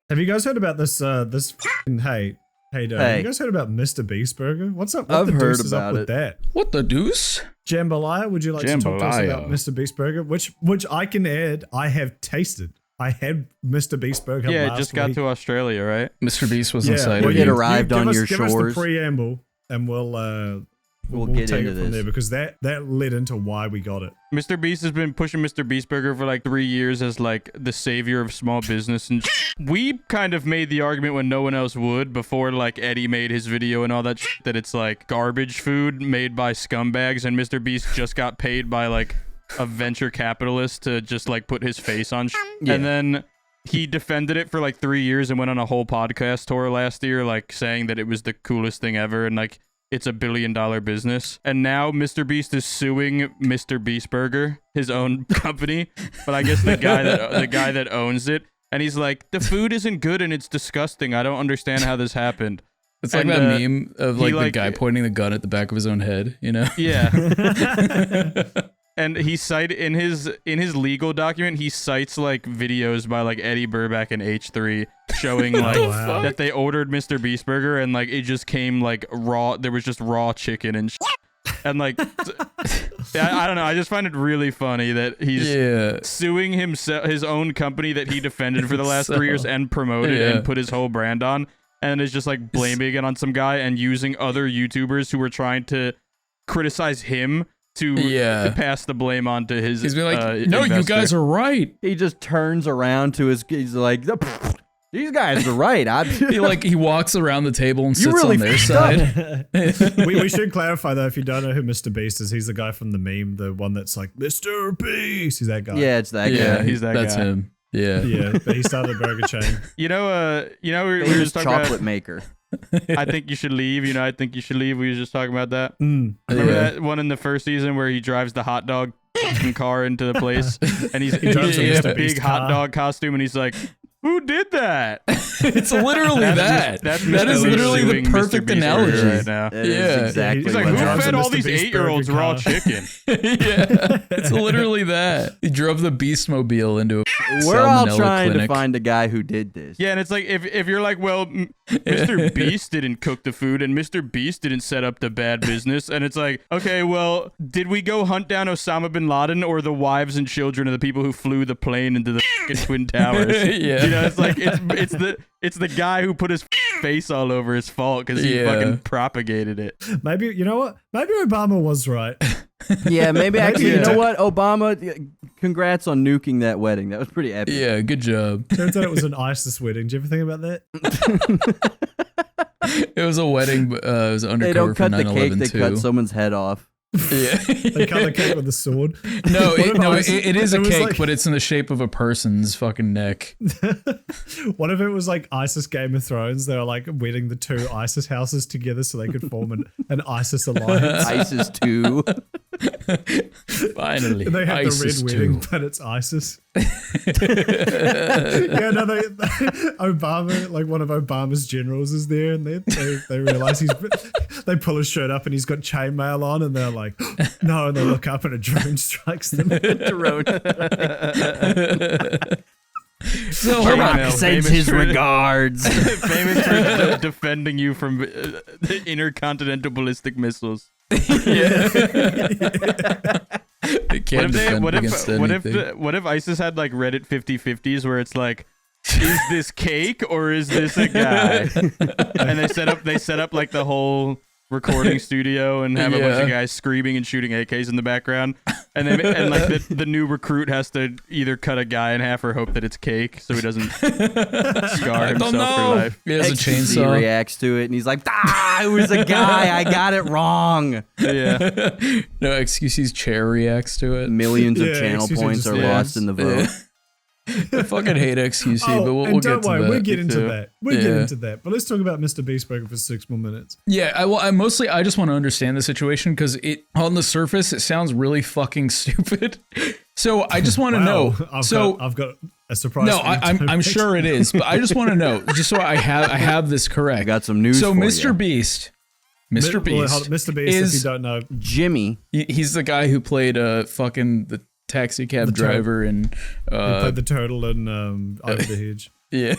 Have you guys heard about this? Hey, Dave, have you guys heard about MrBeast Burger? What's up? I've heard about it. With that? What the deuce? Jambalaya, would you like to talk to us about MrBeast Burger? Which I can add, I have tasted. I had MrBeast Burger. Yeah, last it just got week. to Australia, right? MrBeast was inside. Well, it arrived on your give us shores. the preamble, and we'll get take into it from this there because that led into why we got it. MrBeast has been pushing MrBeast Burger for like 3 years as like the savior of small business, and we kind of made the argument when no one else would before like Eddie made his video and all that that it's like garbage food made by scumbags, and MrBeast just got paid by like a venture capitalist to just like put his face on and then he defended it for like 3 years and went on a whole podcast tour last year like saying that it was the coolest thing ever and like it's $1 billion business. And now MrBeast is suing MrBeast Burger, his own company, but I guess the guy that owns it, and he's like, the food isn't good and it's disgusting. I don't understand how this happened. It's like that meme of like the guy pointing the gun at the back of his own head, you know? Yeah. And he cited in his legal document, he cites like videos by like Eddie Burback and H3 showing like that they ordered MrBeast Burger and like it just came like raw. There was just raw chicken and and like I don't know. I just find it really funny that he's suing himself, his own company that he defended for the last 3 years and promoted and put his whole brand on, and is just like blaming it on some guy and using other YouTubers who were trying to criticize him to pass the blame on to his. He's been like, no, investor. you guys are right. He just turns around to he's like, these guys are right. He walks aroround the table and sits on their side. we should clarify though, if you don't know who MrBeast is, he's the guy from the meme, the one that's like Mr. Beast. He's that guy. Yeah, it's that guy. Yeah, he's that That's guy. him. Yeah. Yeah, but he started a burger chain. We were Famous just talking chocolate about, maker. I think you should leave. I think you should leave. We were just talking about that. Remember that one in the first season where he drives the hot dog car into the place and he drives a big hot dog costume and he's like, who did that? It's literally that. That is literally the perfect analogy right now. Exactly. He's like, who fed all these 8-year-olds raw chicken? It's literally that. He drove the Beastmobile into a We're all salmonella trying clinic. to find a guy who did this. Yeah, and it's like if you're like, well, Mr. Beast didn't cook the food and Mr. Beast didn't set up the bad business, and it's like, okay, well, did we go hunt down Osama bin Laden or the wives and children of the people who flew the plane into the Twin Towers? It's like it's the guy who put his face all over his fault because he fucking propagated it. Maybe you know what? Maybe Obama was right. Yeah, maybe actually, you know what? Obama, congrats on nuking that wedding. That was pretty epic. Yeah, good job. Turns out it was an ISIS wedding. Did you ever think about that? It was a wedding. It was undercover. They don't cut for the 9/11 cake; they too. cut someone's head off. Yeah, they cut the cake with a sword. No, it is a cake, like, but it's in the shape of a person's fucking neck. What if it was like ISIS Game of Thrones? They were like wedding the two ISIS houses together so they could form an ISIS alliance. ISIS 2. Finally, They have ISIS the red wedding, 2. but it's ISIS. Obama, like one of Obama's generals is there, and they realize they pull his shirt up and he's got chainmail on, and they're like, no, and they look up and a drone strikes them. Drone. So Barack sends his regards. Famous for defending you from the intercontinental ballistic missiles. They can't defend against anything. What if ISIS had like Reddit 50/50s where it's like, is this cake or is this a guy? And they set up like the whole recording studio and have a bunch of guys screaming and shooting AKs in the background, and like the new recruit has to either cut a guy in half or hope that it's cake so he doesn't scar himself for life. He has a XC chainsaw. reacts to it and he's like, it was a guy. I got it wrong. Yeah. No, XQC's chair reacts to it. Millions of channel XQC points are lost in the vote. I fucking hate XQC, but we'll get to that. We'll get into that. We'll get into that. But let's talk about MrBeast Burger for 6 more minutes. Yeah, I just want to understand the situation because it on the surface it sounds really fucking stupid. So I just want to know. I've got a surprise. No, I'm sure it is, but I just want to know, just so I have this correct. I got some news. So for MrBeast, MrBeast, is, if you don't know, Jimmy. he's the guy who played fucking the taxi cab driver and He played the turtle in Over the Hedge. Yeah.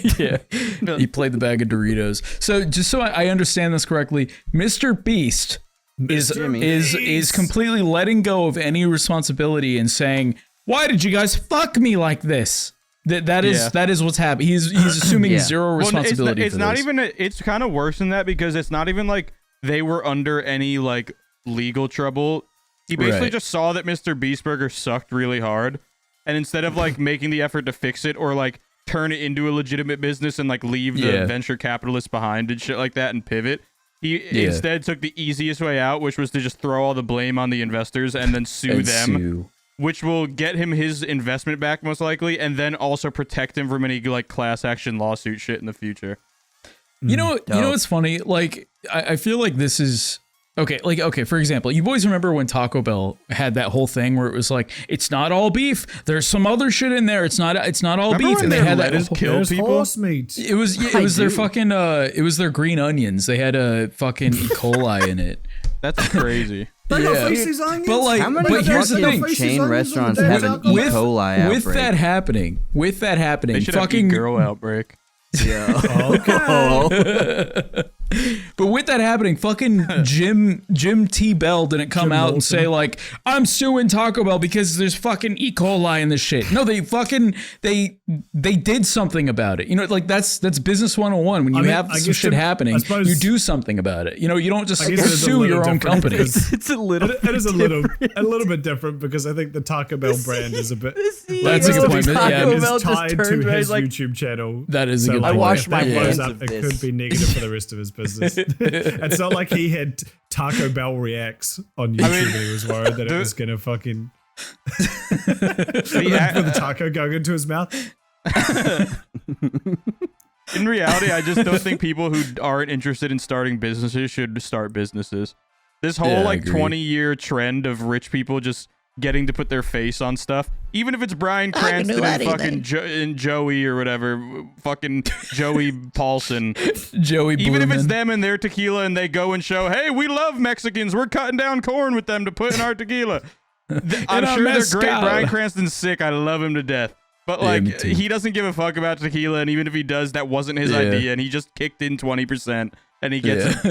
He played the bag of Doritos. So just so I understand this correctly, Mr. Beast is completely letting go of any responsibility and saying, "Why did you guys fuck me like this?" That is what's happening. He's assuming zero responsibility. It's not even. It's kind of worse than that because it's not even like they were under any like legal trouble. He basically just saw that Mr. Beast Burger sucked really hard, and instead of like making the effort to fix it or like turn it into a legitimate business and like leave the venture capitalists behind and shit like that and pivot, he instead took the easiest way out, which was to just throw all the blame on the investors and then sue them, which will get him his investment back most likely, and then also protect him from any like class action lawsuit shit in the future. You know what's funny? Like I feel like this is okay, for example, you boys remember when Taco Bell had that whole thing where it was like, it's not all beef, there's some other shit in there, it's not all beef, and they had that kill people. Horse meat. It was their fucking it was their green onions. They had a fucking E. coli in it. That's crazy. But like, how many here's the thing: chain restaurants have an E. coli outbreak? With that happening, they should fucking have girl outbreak. Yeah. Okay. But with that happening, fucking Jim T. Bell didn't come out and say like, I'm suing Taco Bell because there's fucking E. coli in this shit. No, they fucking they did something about it. You know, like that's business 101. When you have some shit happening, you do something about it. You know, you don't just sue your own company. It's a little. It is a little bit different because I think the Taco Bell brand is a bit. That's a good point. It's tied to his YouTube channel. That is a good point. I wash my hands up, of it this. could be negative for the rest of his business. It's not like he had Taco Bell reacts on YouTube and he was worried that it was gonna fucking for the taco going into his mouth. In reality, I just don't think people who aren't interested in starting businesses should start businesses. This whole 20-year trend of rich people just getting to put their face on stuff, even if it's Bryan Cranston and fucking and Joey or whatever, fucking Joey Paulson, Joey Blumen. Even if it's them and their tequila and they go and show, hey, we love Mexicans, we're cutting down corn with them to put in our tequila. I'm sure they're great. Bryan Cranston's sick. I love him to death. But like, he doesn't give a fuck about tequila, and even if he does, that wasn't his idea, and he just kicked in 20%, and he gets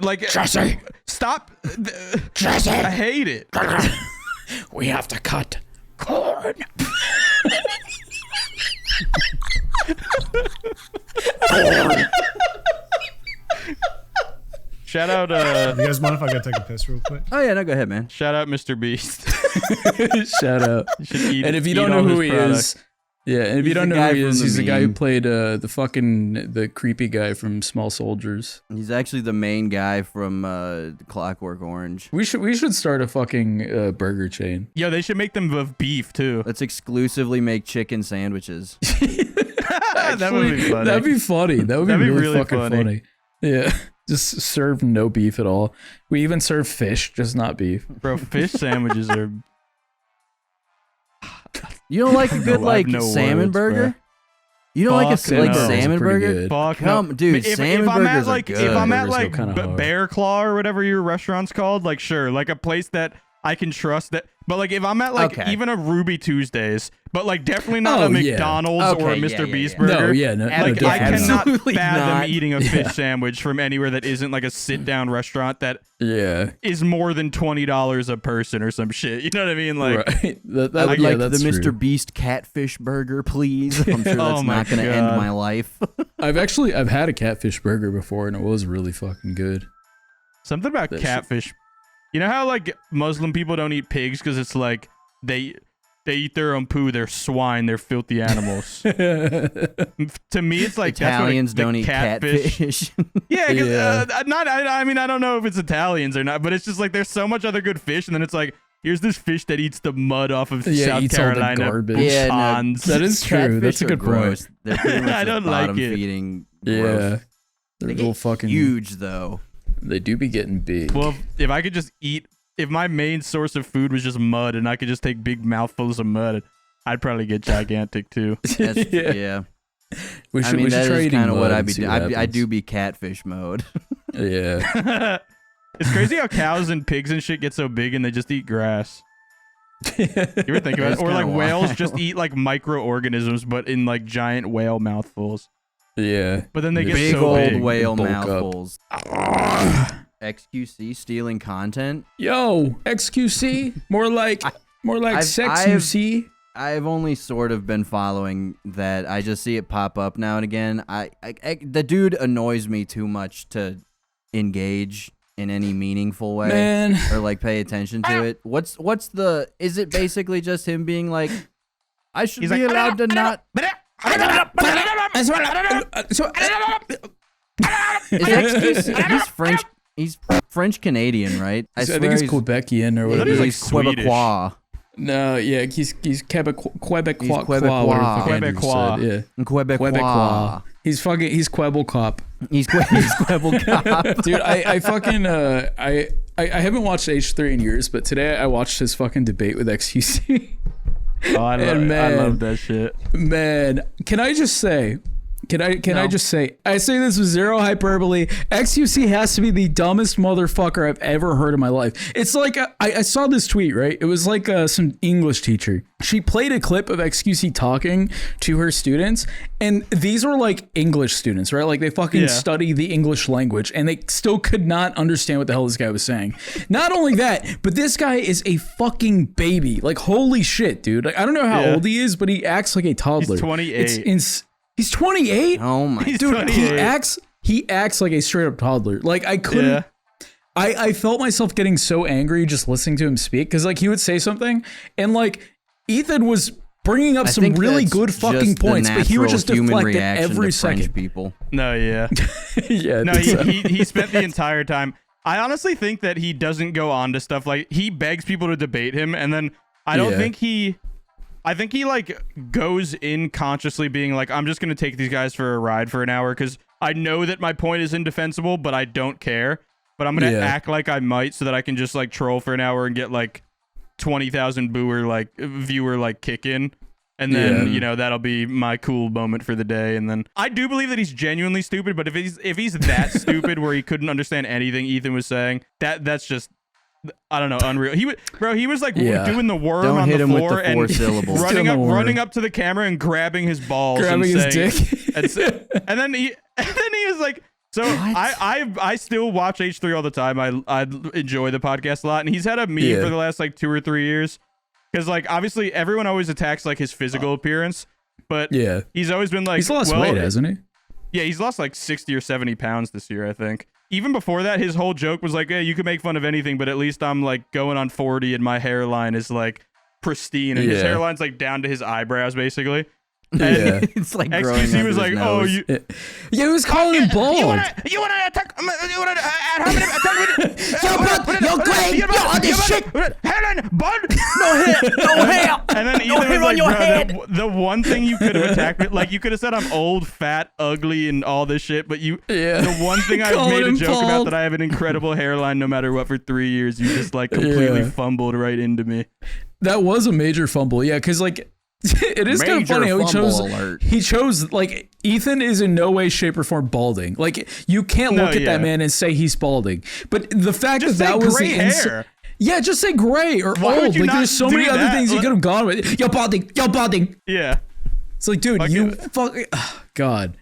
like, Jesse, stop, Jesse, I hate it. We have to cut corn. Shout out. You guys mind if I go take a piss real quick? Oh yeah, no, go ahead, man. Shout out, Mr. Beast. Shout out. And if you don't know who he is, and if you don't know who he is, he's the guy who played the creepy guy from Small Soldiers. He's actually the main guy from Clockwork Orange. We should start a fucking burger chain. Yo, they should make them of beef too. Let's exclusively make chicken sandwiches. That would be funny. That'd be funny. That would be really fucking funny. Yeah. Just serve no beef at all. We even serve fish, just not beef. Bro, fish sandwiches are... You don't like a good salmon burger? Bro. You don't like a salmon burger? Fuck Come, no. Dude, salmon burgers are good. If I'm at like Bear Claw or whatever your restaurant's called, like sure, like a place that I can trust that. But like if I'm at like even a Ruby Tuesdays, but like definitely not a McDonald's or a Mr. Beast Burger. No, like I cannot absolutely fathom not. eating a fish sandwich from anywhere that isn't like a sit down restaurant that is more than $20 a person or some shit. You know what I mean? Like I would like the Mr. Beast catfish burger, please. I'm sure that's not going to end my life. I've had a catfish burger before and it was really fucking good. Something about catfish. You know how like Muslim people don't eat pigs because it's like they eat their own poo. They're swine. They're filthy animals. To me, it's like Italians that's don't eat catfish. Yeah, I mean, I don't know if it's Italians or not, but it's just like there's so much other good fish, and then it's like here's this fish that eats the mud off of South Carolina ponds. That is true. That's a good point. They're pretty much I don't like it. Feeding. Yeah, they get fucking huge though. They do be getting big. Well, if I could just eat, if my main source of food was just mud and I could just take big mouthfuls of mud, I'd probably get gigantic too. Yeah. We should that try is eating kind of what mud I'd be and see doing. what I do be catfish mode. Yeah. It's crazy how cows and pigs and shit get so big and they just eat grass. You ever think about it? Or like whales just eat like microorganisms, but in like giant whale mouthfuls. Yeah. But then they get big so old big. whale bulk mouthfuls. XQC stealing content. Yo, XQC, more like SexQC. I've only sort of been following that. I just see it pop up now and again. The dude annoys me too much to engage in any meaningful way, Man. or like pay attention to it. Is it basically just him being like, I should be allowed to not? Is XQC, he's French. He's French Canadian, right? I think he's Quebecian or whatever. He's like Quebecois. No, yeah, he's Quebecois. He's Quebecois. Quebecois. Yeah. Quebecois. He's Quebblecop. He's Quebblecop. Dude, I fucking I haven't watched H3 in years, but today I watched his fucking debate with XQC. Oh, I love that shit. Man, can I just say, I say this with zero hyperbole, XQC has to be the dumbest motherfucker I've ever heard in my life. It's like, I saw this tweet, right? It was like some English teacher. She played a clip of XQC talking to her students, and these were like English students, right? Like they fucking study the English language, and they still could not understand what the hell this guy was saying. Not only that, but this guy is a fucking baby. Like, holy shit, dude. Like, I don't know how old he is, but he acts like a toddler. He's 28. He's 28? Oh my. Dude, 28. He acts like a straight up toddler. Like I couldn't. Yeah. I felt myself getting so angry just listening to him speak, because like he would say something and like Ethan was bringing up some really good fucking points, but he would just deflect it every second. People. No, yeah. Yeah. No, he spent the entire time. I honestly think that he doesn't go on to stuff like he begs people to debate him, and then I think he like goes in consciously being like, I'm just going to take these guys for a ride for an hour because I know that my point is indefensible, but I don't care. But I'm going to act like I might so that I can just like troll for an hour and get like 20,000 viewer like kick in. And then, you know, that'll be my cool moment for the day. And then I do believe that he's genuinely stupid, but if he's that stupid where he couldn't understand anything Ethan was saying, that's just, I don't know, unreal. He was like doing the worm on the floor and running up to the camera and grabbing his balls, grabbing his dick, and then he was like, so I still watch H3 all the time. I enjoy the podcast a lot, and he's had a meme for the last like 2 or 3 years, because like obviously everyone always attacks like his physical appearance, but he's always been like, he's lost weight, hasn't he? Yeah, he's lost like 60 or 70 pounds this year, I think. Even before that, his whole joke was like, hey, you can make fun of anything, but at least I'm like going on 40 and my hairline is like pristine, and his hairline's like down to his eyebrows basically. And it's like XQC was like, oh, you. Yeah, he was calling him bald. You wanna attack? You wanna attack me? Yo, Greg, yo, on this shit. Hairline, bald. No hair. And then Ethan was like, bro, the one thing you could have attacked me, like you could have said I'm old, fat, ugly, and all this shit, but the one thing I've made a joke about that I have an incredible hairline no matter what for 3 years, you just like completely fumbled right into me. That was a major fumble, yeah, because like. It is kind of funny how he chose like Ethan is in no way, shape, or form balding. Like you can't look at that man and say he's balding. But the fact that was the hair. Yeah, just say gray or old. Like there's so many other things you could have gone with. You're balding. Yeah. It's like, dude, you fucking God.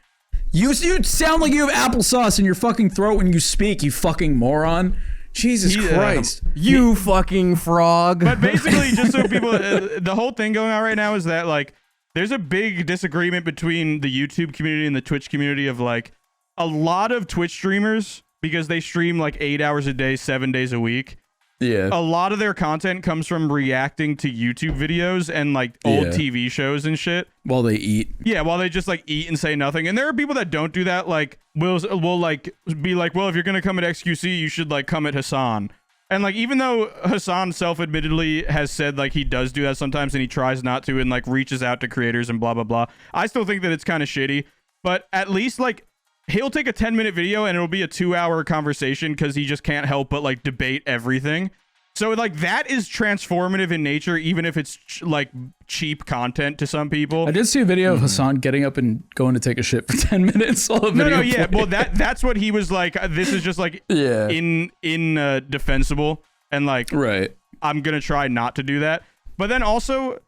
You sound like you have applesauce in your fucking throat when you speak, you fucking moron. Jesus Christ. You fucking frog. But basically, just so people, the whole thing going on right now is that like, there's a big disagreement between the YouTube community and the Twitch community of like, a lot of Twitch streamers, because they stream like 8 hours a day, 7 days a week. Yeah. A lot of their content comes from reacting to YouTube videos and like old TV shows and shit. While they eat. Yeah, while they just like eat and say nothing. And there are people that don't do that. Like will like be like, well, if you're gonna come at XQC, you should like come at Hassan. And like, even though Hassan self-admittedly has said like he does do that sometimes and he tries not to and like reaches out to creators and blah blah blah, I still think that it's kind of shitty. But at least like he'll take a 10-minute video and it'll be a 2-hour conversation because he just can't help but like debate everything. So like that is transformative in nature, even if it's like cheap content to some people. I did see a video of Hassan getting up and going to take a shit for 10 minutes. Well, that's what he was like. This is just like indefensible, and like I'm gonna try not to do that. But then also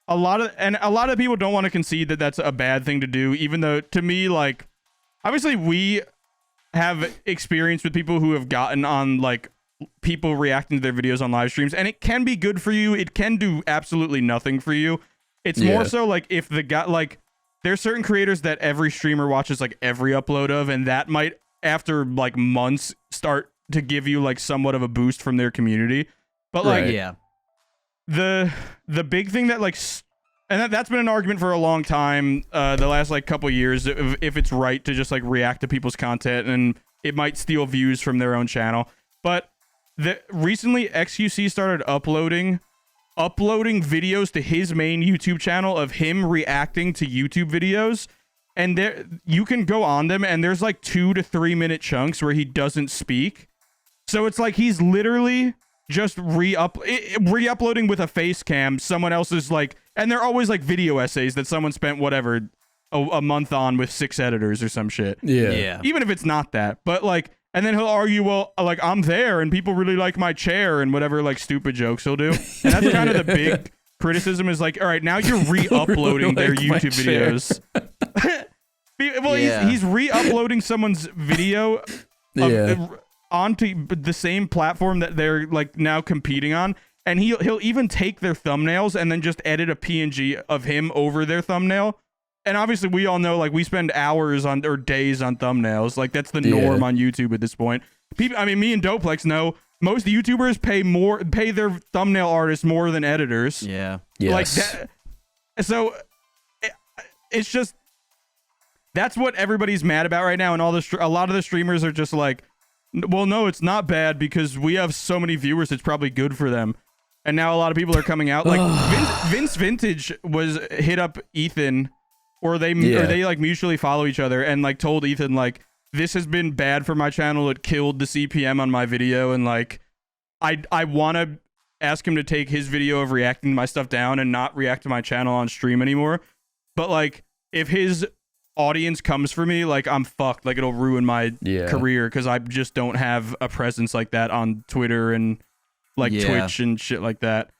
a lot of people don't want to concede that that's a bad thing to do, even though to me, like, obviously we have experience with people who have gotten on like people reacting to their videos on live streams, and it can be good for you. It can do absolutely nothing for you. It's more so like if the guy, like, there's certain creators that every streamer watches like every upload of, and that might after like months start to give you like somewhat of a boost from their community. But like the big thing that like and that's been an argument for a long time, the last like couple years, if it's right to just like react to people's content, and it might steal views from their own channel. But recently XQC started uploading videos to his main YouTube channel of him reacting to YouTube videos, and there you can go on them, and there's like 2 to 3 minute chunks where he doesn't speak. So it's like he's literally just re-uploading with a face cam someone else's, like, and they're always like video essays that someone spent whatever a month on with 6 editors or some shit. Yeah. Even if it's not that, but like, and then he'll argue, well, like, I'm there and people really like my chair, and whatever like stupid jokes he'll do. And that's kind of the big criticism is like, all right, now you're re-uploading their YouTube videos. Well, he's re-uploading someone's video onto the same platform that they're like now competing on, and he'll even take their thumbnails and then just edit a PNG of him over their thumbnail. And obviously we all know, like, we spend hours on or days on thumbnails. Like, that's the norm on YouTube at this point. People, I mean, me and Doplex know most YouTubers pay their thumbnail artists more than editors. Yeah. Like that. So it's just, that's what everybody's mad about right now. And a lot of the streamers are just like, well, no, it's not bad because we have so many viewers. It's probably good for them. And now a lot of people are coming out. Like Vince Vintage was hit up Ethan, or they like mutually follow each other, and like told Ethan, like, this has been bad for my channel. It killed the CPM on my video, and like I want to ask him to take his video of reacting to my stuff down and not react to my channel on stream anymore. But like, if his audience comes for me, like, I'm fucked. Like, it'll ruin my career because I just don't have a presence like that on Twitter and like Twitch and shit like that.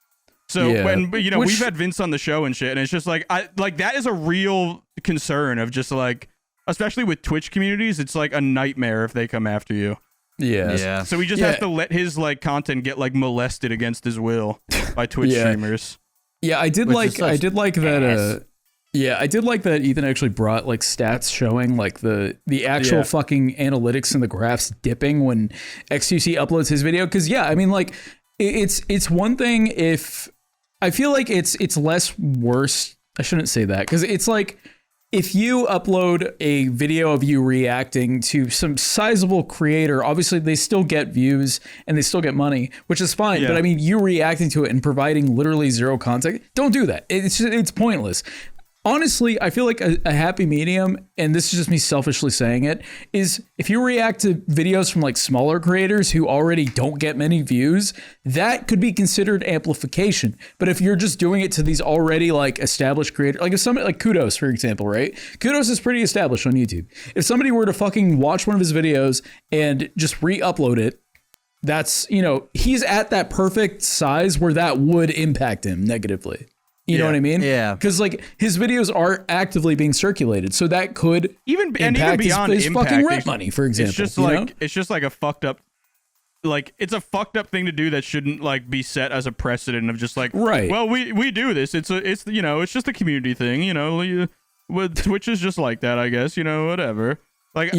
So when, you know, we've had Vince on the show and shit, and it's just like, that is a real concern of just like, especially with Twitch communities, it's like a nightmare if they come after you. Yeah. So we just have to let his like content get like molested against his will by Twitch streamers. Yeah, I did like that Ethan actually brought like stats showing like the actual fucking analytics and the graphs dipping when XQC uploads his video. Cause I mean, like, it's one thing if I feel like it's less worse. I shouldn't say that, because it's like, if you upload a video of you reacting to some sizable creator, obviously they still get views and they still get money, which is fine. But I mean, you reacting to it and providing literally zero content, don't do that. It's pointless. Honestly, I feel like a happy medium, and this is just me selfishly saying it, is if you react to videos from like smaller creators who already don't get many views, that could be considered amplification. But if you're just doing it to these already like established creators, like if somebody like Kudos, for example, right? Kudos is pretty established on YouTube. If somebody were to fucking watch one of his videos and just re-upload it, that's, you know, he's at that perfect size where that would impact him negatively. You know what I mean? Yeah. Because like his videos are actively being circulated, so that could impact beyond his impact, fucking rent money, for example. It's just like a fucked up, like, it's a fucked up thing to do that shouldn't like be set as a precedent of just like, right, well, we do this. It's you know, it's just a community thing. You know, with Twitch is just like that, I guess. You know, whatever. Like,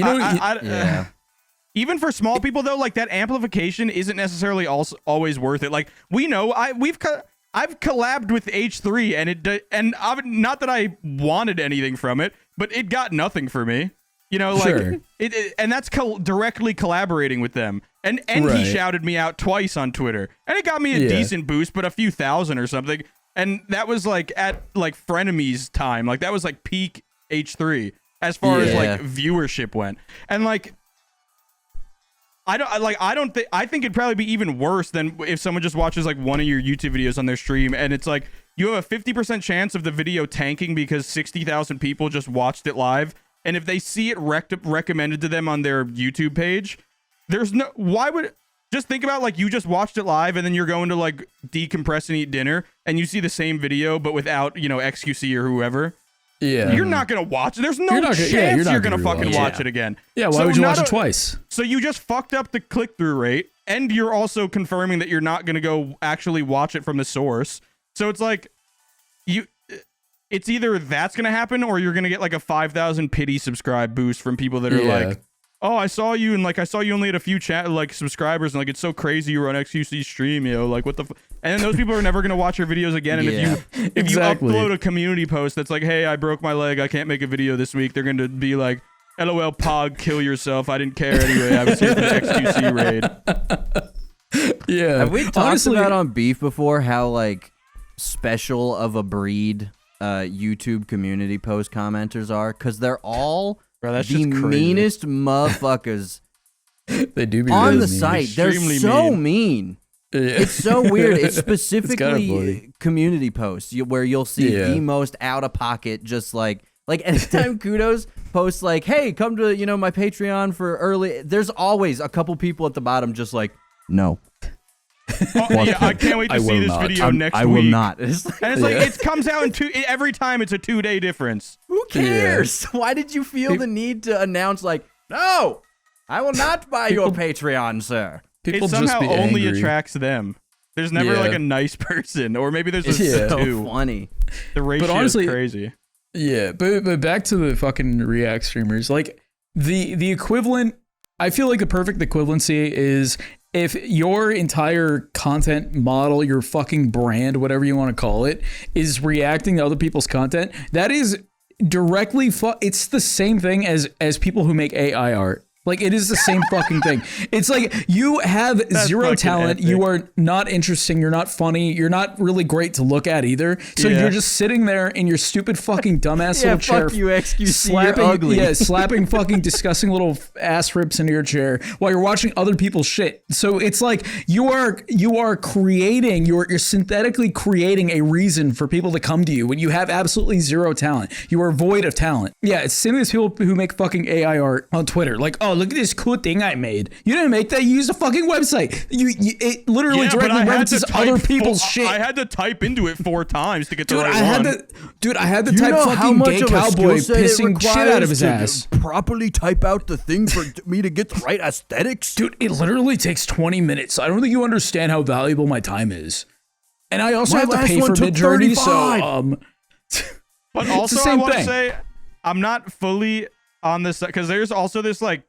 even for small people though, like, that amplification isn't necessarily always worth it. Like, we know I've collabed with H3, and not that I wanted anything from it, but it got nothing for me. You know, like, and that's directly collaborating with them. And he shouted me out twice on Twitter, and it got me a decent boost, but a few thousand or something. And that was like at like frenemies time. Like, that was like peak H3 as far as like viewership went. And like, I think it'd probably be even worse than if someone just watches like one of your YouTube videos on their stream, and it's like you have a 50% chance of the video tanking because 60,000 people just watched it live, and if they see it recommended to them on their YouTube page, why would just think about like you just watched it live and then you're going to like decompress and eat dinner and you see the same video but without, you know, XQC or whoever. Yeah. You're not going to watch it. There's no chance you're going to fucking watch it again. Yeah, why would you watch it twice? So you just fucked up the click-through rate and you're also confirming that you're not going to go actually watch it from the source. So it's like it's either that's going to happen or you're going to get like a 5,000 pity subscribe boost from people that are like, oh, I saw you and like I saw you only had a few subscribers and like it's so crazy you were on XQC stream, yo, like what the and then those people are never gonna watch your videos again. And if you upload a community post that's like, hey, I broke my leg, I can't make a video this week, they're gonna be like, LOL, Pog, kill yourself. I didn't care anyway. I was here for the XQC raid. Yeah. Have we talked about on Beef before how like special of a breed YouTube community post commenters are? Because they're all the meanest motherfuckers they do be on really the mean. site. They're so mean. Yeah. It's so weird. It's specifically community posts where you'll see the most out of pocket, just like anytime Kudos posts like, hey, come to, you know, my Patreon for early. There's always a couple people at the bottom just like, no. Yeah, I can't wait to see this video next week. I will not. And it's like, it comes out in every time it's a 2-day difference. Who cares? Why did you feel the need to announce like, no, I will not buy your Patreon, sir? It somehow only attracts them. There's never like a nice person, or maybe there's a two. Funny. The ratio is crazy. Yeah, but back to the fucking React streamers. Like the equivalent, I feel like the perfect equivalency is if your entire content model, your fucking brand, whatever you want to call it, is reacting to other people's content. That is directly it's the same thing as people who make AI art. Like, it is the same fucking thing. It's like, you have zero talent. Epic. You are not interesting. You're not funny. You're not really great to look at either. So you're just sitting there in your stupid fucking dumbass little chair. Fuck you, XQC, slapping, you're ugly. Yeah, slapping fucking disgusting little ass rips into your chair while you're watching other people's shit. So it's like, you are creating, you're synthetically creating a reason for people to come to you when you have absolutely zero talent. You are void of talent. Yeah, it's the same as people who make fucking AI art on Twitter. Like, oh, look at this cool thing I made. You didn't make that. You used a fucking website. It literally directly references other people's shit. I had to type into it 4 times to get the right one. I had to type fucking gay cowboy pissing shit out of his ass. Properly type out the thing for me to get the right aesthetics. Dude, it literally takes 20 minutes. I don't think you understand how valuable my time is. And I also have to pay for Midjourney, so But also I want to say I'm not fully on this because there's also this like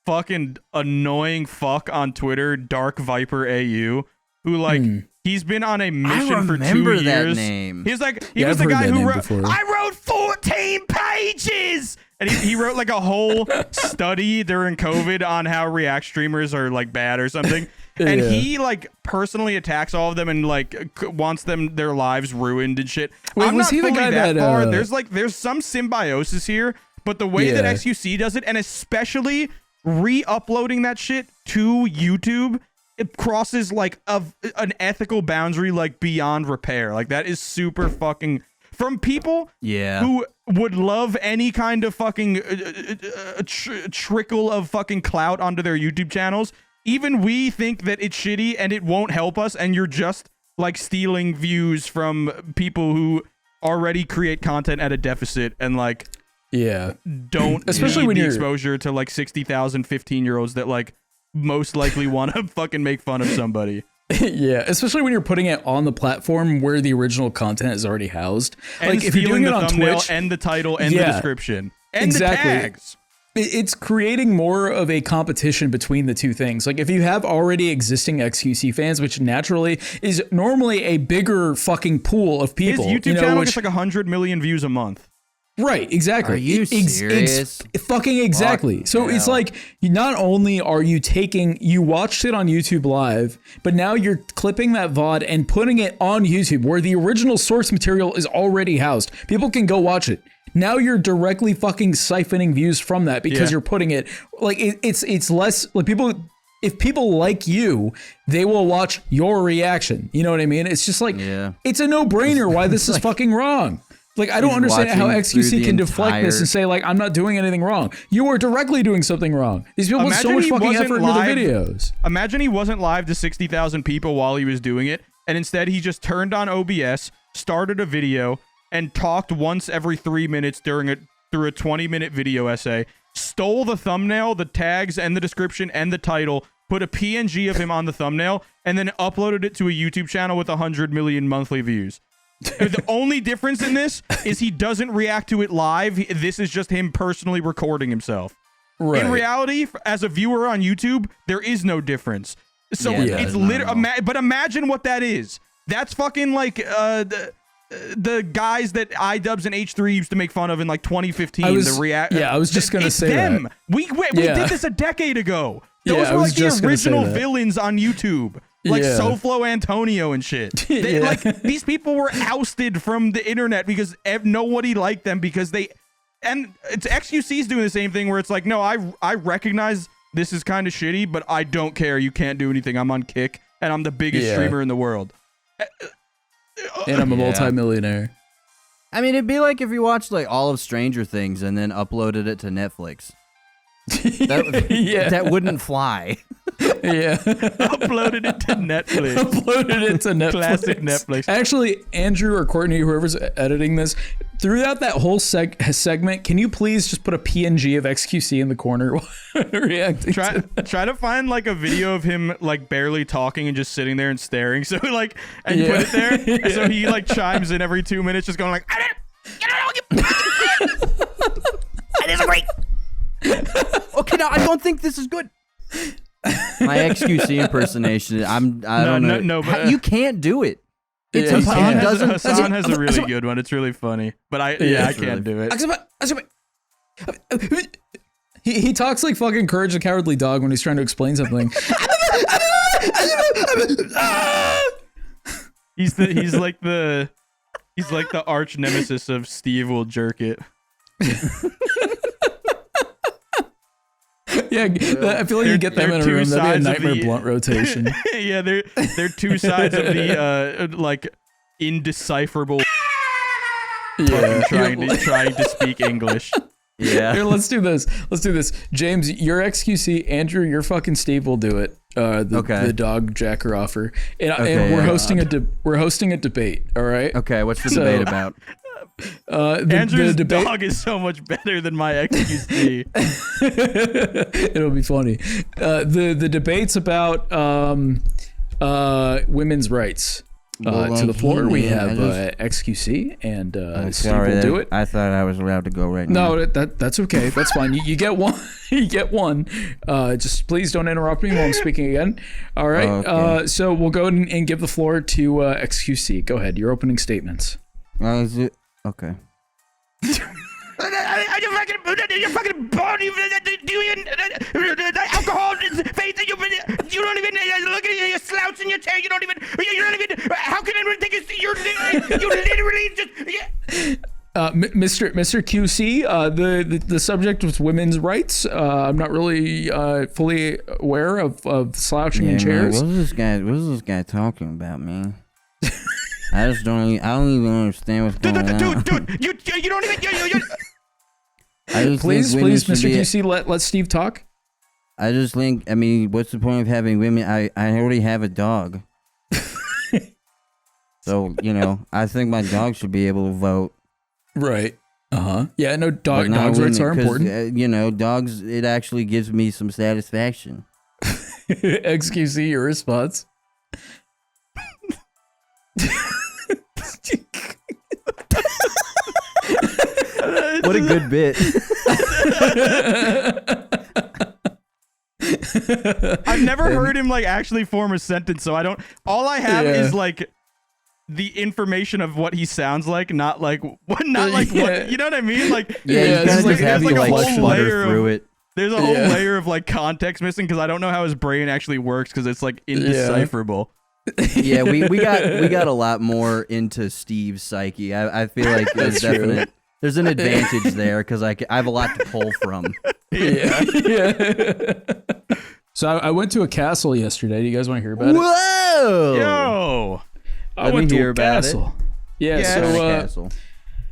fucking annoying fuck on Twitter, Dark Viper AU, who like he's been on a mission for 2 years. I remember that name. He's like he was the guy who wrote. I wrote 14 pages, and he wrote like a whole study during COVID on how React streamers are like bad or something. And he like personally attacks all of them and like wants their lives ruined and shit. Wait, was he the guy that far. There's some symbiosis here, but the way that XQC does it, and especially re-uploading that shit to YouTube, it crosses like an ethical boundary like beyond repair. Like that is super fucking from people who would love any kind of fucking trickle of fucking clout onto their YouTube channels. Even we think that it's shitty and it won't help us, and you're just like stealing views from people who already create content at a deficit and like don't especially when the exposure to like 60,000 15-year-olds that like most likely want to fucking make fun of somebody. Yeah, especially when you're putting it on the platform where the original content is already housed. And like if you're doing it on Twitch and the title and the description and the tags. It's creating more of a competition between the two things. Like if you have already existing XQC fans, which naturally is normally a bigger fucking pool of people. His YouTube channel gets like 100 million views a month. Right, exactly. Are you serious? Fucking exactly. So it's like, not only are you you watched it on YouTube Live, but now you're clipping that VOD and putting it on YouTube where the original source material is already housed. People can go watch it. Now you're directly fucking siphoning views from that because you're putting it, like, it's less, like, if people like you, they will watch your reaction. You know what I mean? It's just like, it's a no-brainer why this is fucking wrong. Like, I don't understand how XQC can deflect this and say, like, I'm not doing anything wrong. You are directly doing something wrong. These people put so much fucking effort into their videos. Imagine he wasn't live to 60,000 people while he was doing it, and instead he just turned on OBS, started a video, and talked once every 3 minutes through a 20-minute video essay, stole the thumbnail, the tags, and the description, and the title, put a PNG of him on the thumbnail, and then uploaded it to a YouTube channel with 100 million monthly views. The only difference in this is he doesn't react to it live. This is just him personally recording himself. Right. In reality, as a viewer on YouTube, there is no difference. So it's literally, but imagine what that is. That's fucking like the guys that iDubbbz and H3 used to make fun of in like 2015. I was just gonna say them. That. We did this a decade ago. Those were like the original villains on YouTube. Like SoFlo Antonio and shit. Like these people were ousted from the internet because nobody liked them because and it's XQC's doing the same thing where it's like, no, I recognize this is kind of shitty, but I don't care. You can't do anything. I'm on Kick and I'm the biggest streamer in the world. And I'm a multimillionaire. I mean, it'd be like if you watched like all of Stranger Things and then uploaded it to Netflix. That wouldn't fly. Uploaded it to Netflix. Classic Netflix. Actually, Andrew or Courtney, whoever's editing this, throughout that whole segment, can you please just put a PNG of XQC in the corner while reacting? Try to find like a video of him like barely talking and just sitting there and staring. So like, and put it there. And so he like chimes in every 2 minutes, just going like, I disagree. Okay, now I don't think this is good. My XQC impersonation. I don't know. No, but, you can't do it. It's Hassan has a really good one. It's really funny, but I can't do it. He talks like fucking Courage the Cowardly Dog when he's trying to explain something. He's like the arch nemesis of Steve Will Jerk It. Yeah, I feel like you get them in a room. That'd be a Nightmare Blunt rotation. Yeah, they're two sides of the like indecipherable. Yeah, trying to speak English. Yeah. Here, let's do this. James, you're XQC. Andrew, you're fucking Steve. Will do it. The dog jacker offer, and we're hosting a debate. All right. Okay. What's the debate about? Andrew's dog is so much better than my XQC. It'll be funny. The debate's about women's rights. To the floor, we have XQC and Steve Will do it. I thought I was allowed to go right now. No, that's okay. That's fine. You get one. You get one. Just please don't interrupt me while I'm speaking again. All right. Okay. So we'll go and give the floor to XQC. Go ahead. Your opening statements. Is it? Okay. You're fucking born. Alcohol, faith. You don't even look at you slouch in your chair. You don't even. How can anyone think it's you literally just. Mr. QC, the subject was women's rights. I'm not really fully aware of slouching in chairs. Man, what is this guy talking about, man? I don't even understand what's going on. Dude, you don't even. Please, Mr. QC, let Steve talk. I just think, I mean, what's the point of having women? I already have a dog. So, I think my dog should be able to vote. Right. Yeah, no, dogs' rights are important. Dogs, it actually gives me some satisfaction. XQC, your response. What a good bit. I've never heard him like actually form a sentence, so I don't. All I have is like the information of what he sounds like, not like what. You know what I mean? Like you kind of just have to like flutter through it. There's a whole layer of like context missing because I don't know how his brain actually works because it's like indecipherable. Yeah, we got a lot more into Steve's psyche. I feel like there's an advantage there because I have a lot to pull from. Yeah. So I went to a castle yesterday. Do you guys want to hear about it? Whoa! Yo! I went to a castle. Yeah, so castle.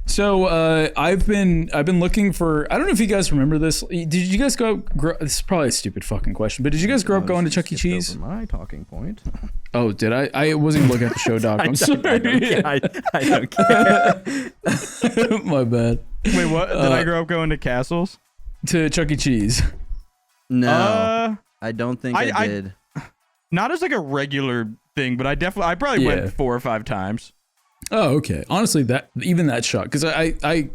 So I've been looking for. I don't know if you guys remember this. Did you guys this is probably a stupid fucking question, but did you guys grow up going to Chuck E. Cheese? Over my talking point. Oh, did I? I wasn't even looking at the show doc. I'm sorry. I don't care. My bad. Wait, what? Did I grow up going to castles? To Chuck E. Cheese? No, I don't think I did. Not as like a regular thing, but I probably went 4 or 5 times. Oh, okay. Honestly, that shocked because I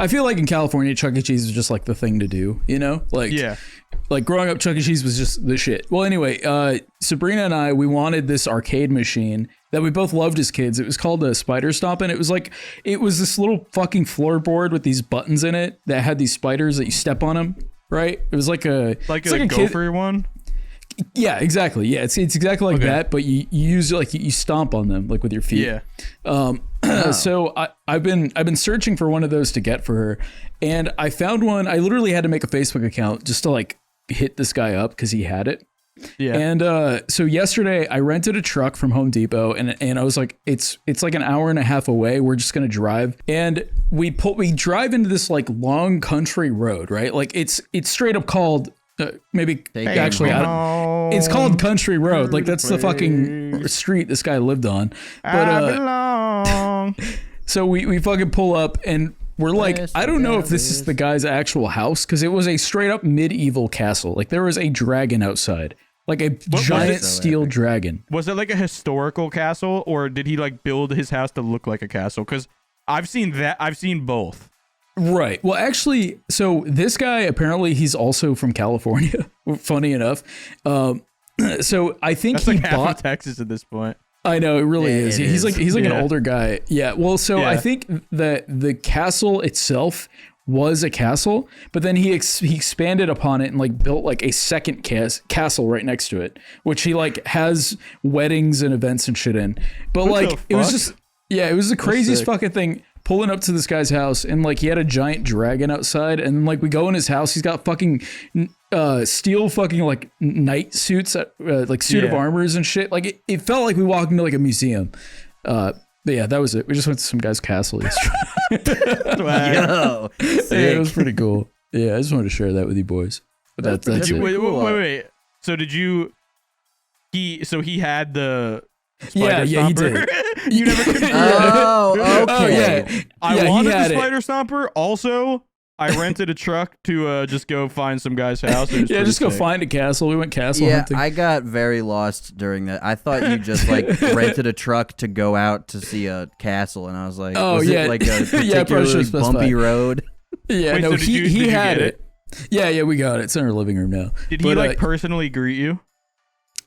feel like in California, Chuck E. Cheese is just like the thing to do, you know? Like, yeah. Like growing up, Chuck E. Cheese was just the shit. Well, anyway, Sabrina and I, we wanted this arcade machine that we both loved as kids. It was called a Spider Stomp, and it was this little fucking floorboard with these buttons in it that had these spiders that you step on them, right? It was like a gopher one. Yeah, exactly. Yeah, it's exactly like that, but you use you stomp on them like with your feet. Yeah. So I've been searching for one of those to get for her, and I found one. I literally had to make a Facebook account just to like hit this guy up because he had it. Yeah. And so yesterday I rented a truck from Home Depot, and I was like, it's like an hour and a half away. We're just gonna drive, and we drive into this like long country road, right? Like it's straight up called. It's called Country Road. Like that's the fucking street this guy lived on. But so we fucking pull up and we're like, I don't know if this is the guy's actual house because it was a straight up medieval castle. Like there was a dragon outside, like a giant steel dragon. Was it like a historical castle, or did he like build his house to look like a castle? Because I've seen both. Right. Well, actually, so this guy, apparently he's also from California, funny enough. So I think that's he like bought half of Texas at this point. I know, it really is. He's like an older guy. Yeah. Well, so I think that the castle itself was a castle, but then he expanded upon it and like built like a second castle right next to it, which he like has weddings and events and shit in. But like it was just it was the craziest fucking thing. Pulling up to this guy's house and like he had a giant dragon outside, and like we go in his house, he's got fucking steel fucking like knight suits, like suit of armors and shit. Like it felt like we walked into like a museum. But yeah, that was it. We just went to some guy's castle yesterday. Yo, it was pretty cool. Yeah, I just wanted to share that with you boys. But that's it. Wait. So did you? He had the. Yeah, he did. You never confirmed. Oh, okay. Yeah. I wanted the Spider Stomper. Also, I rented a truck to just go find some guy's house. Just go find a castle. We went castle hunting. I got very lost during that. I thought you just like rented a truck to go out to see a castle, and I was like, was it like a particularly bumpy road? Yeah, wait, no, so he had it. Yeah, we got it. It's in our living room now. Did he like personally greet you?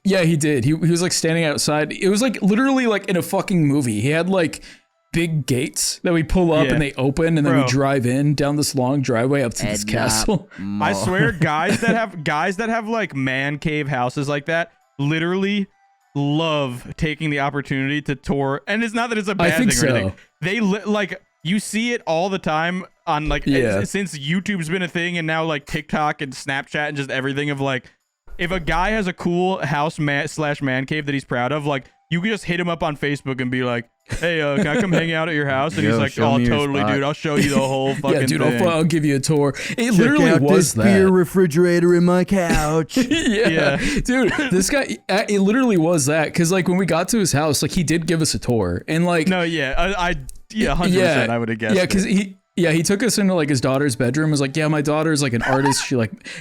Yeah, he did. He was like standing outside. It was like literally like in a fucking movie. He had like big gates that we pull up and they open, and then we drive in down this long driveway up to this castle. I swear, guys that have like man cave houses like that literally love taking the opportunity to tour. And it's not that it's a bad thing or anything. They like you see it all the time on like since YouTube's been a thing, and now like TikTok and Snapchat and just everything of like. If a guy has a cool house /man cave that he's proud of, like you can just hit him up on Facebook and be like, "Hey, can I come hang out at your house?" And he's like, "Oh, totally, dude. I'll show you the whole fucking dude, thing. I'll give you a tour." It literally was that beer refrigerator in my couch. Dude, this guy. It literally was that because like when we got to his house, like he did give us a tour, and like 100%. I would have guessed. Yeah, because he took us into like his daughter's bedroom. Was like, yeah, my daughter's like an artist.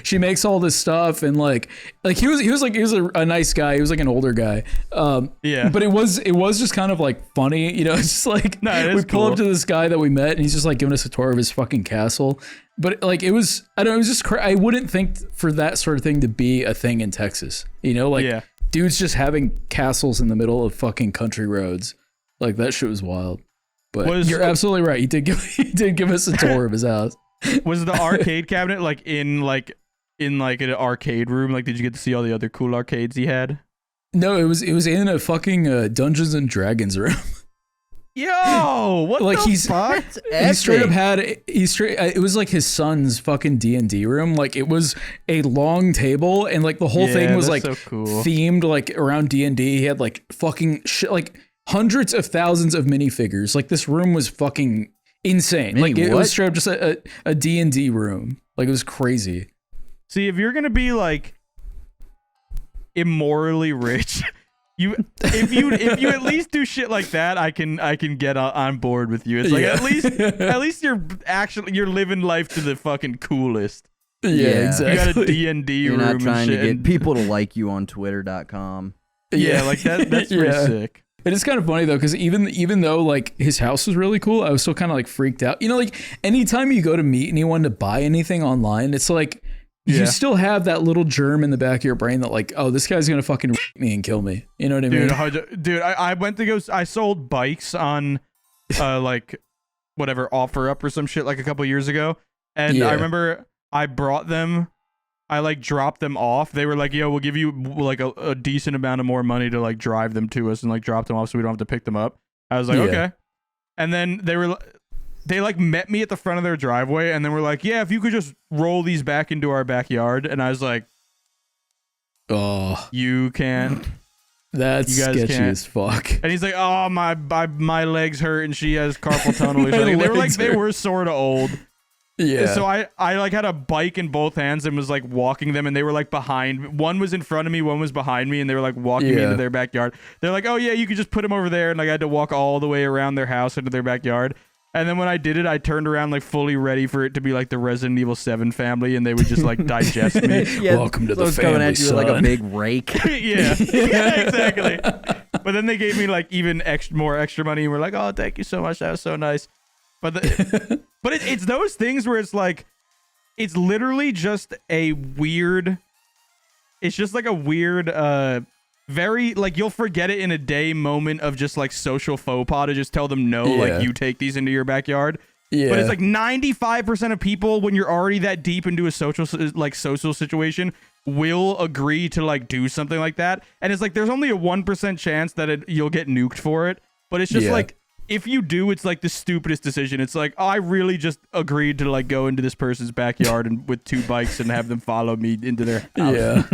She makes all this stuff, and like he was a nice guy. He was like an older guy. But it was just kind of like funny, you know. It's just like we pull up to this guy that we met, and he's just like giving us a tour of his fucking castle. But like it was just I wouldn't think for that sort of thing to be a thing in Texas, you know, like dudes just having castles in the middle of fucking country roads. Like that shit was wild. But you're absolutely right. He did give us a tour of his house. Was the arcade cabinet like in an arcade room? Like, did you get to see all the other cool arcades he had? No, it was in a fucking Dungeons and Dragons room. Yo, what like the fuck? He straight up had it was like his son's fucking D&D room. Like it was a long table, and like the whole thing was like so cool. Themed like around D&D. He had like fucking shit, like hundreds of thousands of minifigures. Like this room was fucking insane. Mini Like it what? was straight up just a D&D room. Like it was crazy. See, if you're gonna be like immorally rich, if you at least do shit like that, I can get on board with you. It's like at least you're living life to the fucking coolest. Yeah, exactly. You got a D&D room. You're not trying and to shit get people to like you on Twitter.com. Yeah, like that's pretty sick. It is kind of funny though, because even though like his house was really cool, I was still kind of like freaked out. You know, like anytime you go to meet anyone to buy anything online, it's like you still have that little germ in the back of your brain that like, oh, this guy's gonna fucking rape me and kill me. You know what I mean? Dude, I went to go. I sold bikes on, like, whatever OfferUp or some shit like a couple years ago, and I remember I brought them. I like dropped them off. They were like, "Yo, we'll give you like a decent amount of more money to like drive them to us and like drop them off, so we don't have to pick them up." I was like, "Okay," and then they like met me at the front of their driveway, and then were like, "Yeah, if you could just roll these back into our backyard," and I was like, "Oh, you can't." That's sketchy as fuck. And he's like, "Oh, my legs hurt, and she has carpal tunnel." They were sort of old. Yeah. So I like had a bike in both hands and was like walking them, and they were like behind. One was in front of me, one was behind me, and they were like walking me into their backyard. They're like, "Oh yeah, you could just put them over there," and like I had to walk all the way around their house into their backyard. And then when I did it, I turned around like fully ready for it to be like the Resident Evil 7 family, and they would just like digest me. Welcome to the family, coming at you son. with like a big rake. yeah, exactly. But then they gave me like even more extra money, and were like, "Oh, thank you so much, that was so nice." But it's those things where it's like, it's literally just a weird. It's just like a weird, very like you'll forget it in a day moment of just like social faux pas to just tell them no, like you take these into your backyard. Yeah. But it's like 95% of people, when you're already that deep into a social situation, will agree to like do something like that. And it's like there's only a 1% chance that you'll get nuked for it. But it's just like, if you do, it's like the stupidest decision. It's like, oh, I really just agreed to like go into this person's backyard and with 2 bikes and have them follow me into their house. Yeah.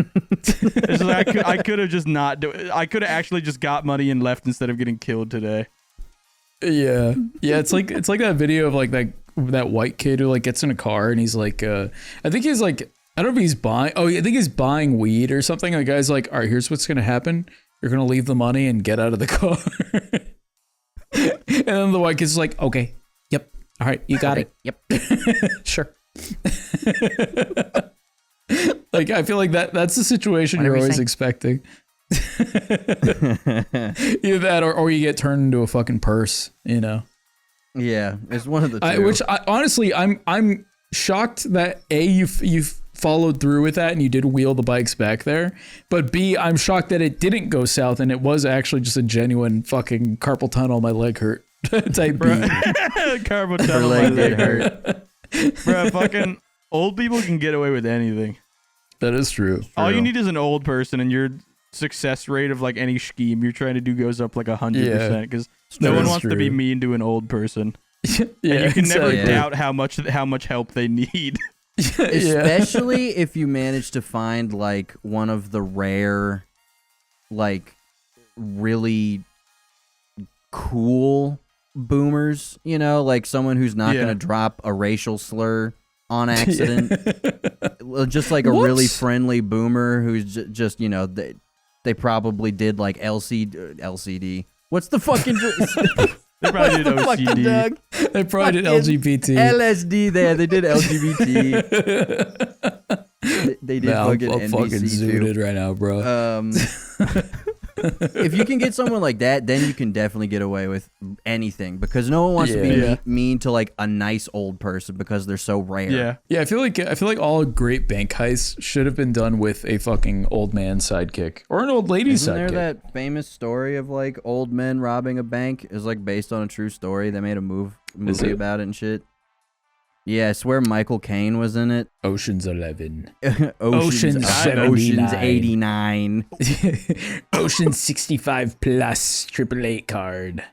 It's like I could have just not do it. I could have actually just got money and left instead of getting killed today. Yeah. Yeah, it's like that video of like that white kid who like gets in a car and he's like I think he's like, I don't know if he's buying I think he's buying weed or something. And the guy's like, "All right, here's what's gonna happen. You're gonna leave the money and get out of the car." And then the white kid's like, "Okay, yep, all right, you got it, yep, sure." Like I feel like that's the situation you're always expecting. Either that or you get turned into a fucking purse, you know. Yeah, it's one of the two. Which honestly, I'm shocked that you followed through with that and you did wheel the bikes back there, but B, I'm shocked that it didn't go south and it was actually just a genuine fucking carpal tunnel, my leg hurt type B. Carpal tunnel, my leg hurt. Bro, fucking old people can get away with anything. That is true. All you need is an old person, and your success rate of like any scheme you're trying to do goes up like 100%, because no one wants to be mean to an old person. And you can never doubt how much help they need. Especially if you manage to find like one of the rare, like really cool boomers, you know, like someone who's not going to drop a racial slur on accident. Just like a really friendly boomer who's just, you know, they probably did like LCD. What's the fucking... They probably did OCD. They probably did LGBT. LSD there. They did LGBT. they did fucking I'm NBC fucking zooted too. Right now, bro. If you can get someone like that, then you can definitely get away with anything, because no one wants to be mean to like a nice old person because they're so rare. Yeah. I feel like all great bank heists should have been done with a fucking old man sidekick or an old lady sidekick. Isn't there that famous story of like old men robbing a bank? Is like based on a true story. They made a movie about it and shit. Yeah, I swear Michael Caine was in it. Ocean's 11. Ocean's 89. Ocean's 65 plus AAA card.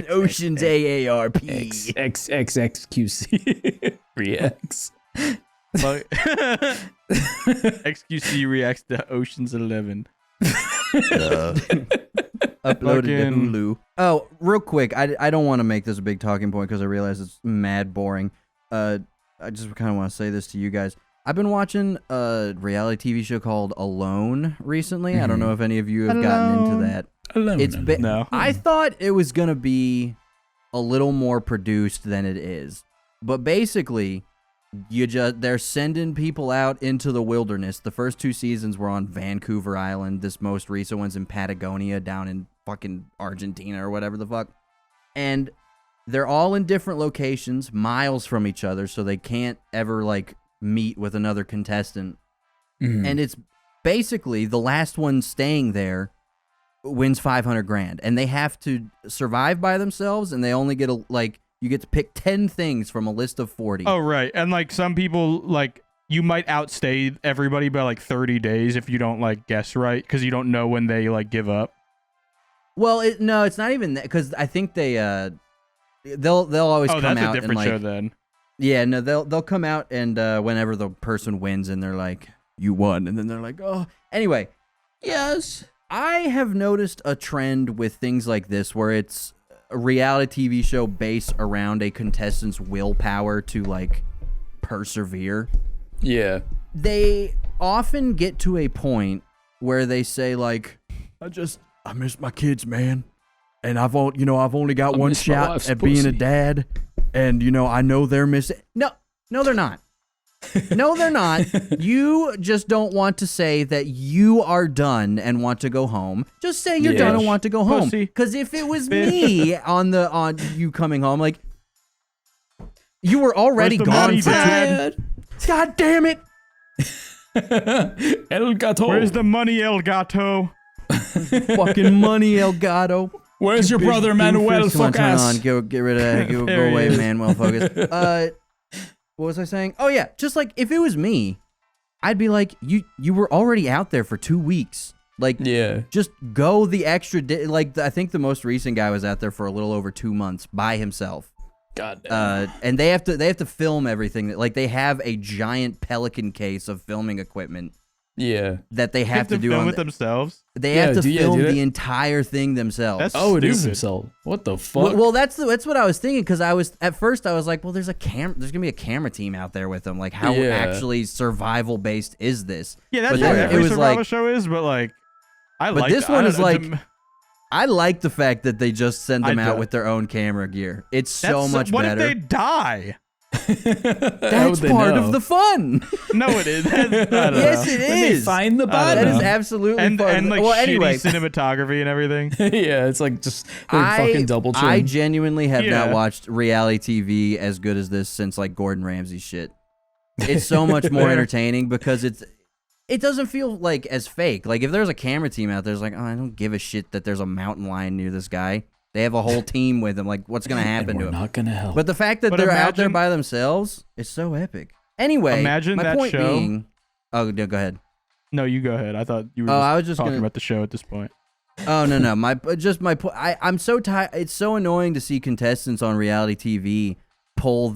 Ocean's AARP. XXXQC. Reacts. XQC reacts to Ocean's 11. Uploaded to Hulu. Oh, real quick, I don't want to make this a big talking point because I realize it's mad boring. I just kind of want to say this to you guys. I've been watching a reality TV show called Alone recently. I don't know if any of you have gotten into that. Alone. No. I thought it was going to be a little more produced than it is. But basically, they're sending people out into the wilderness. The first 2 seasons were on Vancouver Island. This most recent one's in Patagonia, down in fucking Argentina or whatever the fuck. And they're all in different locations, miles from each other, so they can't ever, like, meet with another contestant. And it's basically the last one staying there wins $500,000, and they have to survive by themselves, and they only get you get to pick 10 things from a list of 40. Oh, right. And like some people, like, you might outstay everybody by like 30 days if you don't like guess right, because you don't know when they like give up. Well, no, it's not even that, because I think they'll always come out. Oh, that's a different show then. Yeah, no, they'll come out and whenever the person wins and they're like, you won, and then they're like, oh. Anyway, yes, I have noticed a trend with things like this where it's a reality TV show based around a contestant's willpower to like persevere. Yeah. They often get to a point where they say like, I miss my kids, man. And I've only got one shot at being a dad. And, I know they're missing. No, they're not. No, they're not. You just don't want to say that you are done and want to go home. Just say you're done and want to go home. Because if it was me on you coming home, like, you were already gone for Dad? God damn it. El Gato. Where's the money, El Gato? Fucking money, El Gato. Where's your brother, Manuel? Fuck ass. Go get rid of that. Go away, Manuel. Focus. What was I saying? Oh yeah, just like if it was me, I'd be like, you were already out there for 2 weeks. Like, just go the extra day. Like, I think the most recent guy was out there for a little over 2 months by himself. God damn. And they have to film everything. Like, they have a giant Pelican case of filming equipment. Yeah. That they have to do film it themselves. They have to film the entire thing themselves. That's it is stupid. themselves. What the fuck? Well, that's what I was thinking, because at first I was like, well, there's gonna be a camera team out there with them. Like, how actually survival based is this? Yeah, that's what every survival show is. But like, I like the fact that they just send them out with their own camera gear. It's so much better. What if they die? That's part of the fun. No, it is. Yes, it when is. They find the body. That is absolutely fun. And like shitty cinematography and everything. Yeah, it's like just fucking double chin. I genuinely have not watched reality TV as good as this since like Gordon Ramsay shit. It's so much more entertaining because it doesn't feel like as fake. Like if there's a camera team out there, it's like, oh, I don't give a shit that there's a mountain lion near this guy. They have a whole team with them. Like, what's going to happen to them? Not going to help. But the fact that they're out there by themselves is so epic. Anyway, imagine my that point show. Being, oh, go ahead. No, you go ahead. I thought you were I was just talking about the show at this point. Oh, no. My point. I'm so tired. It's so annoying to see contestants on reality TV pull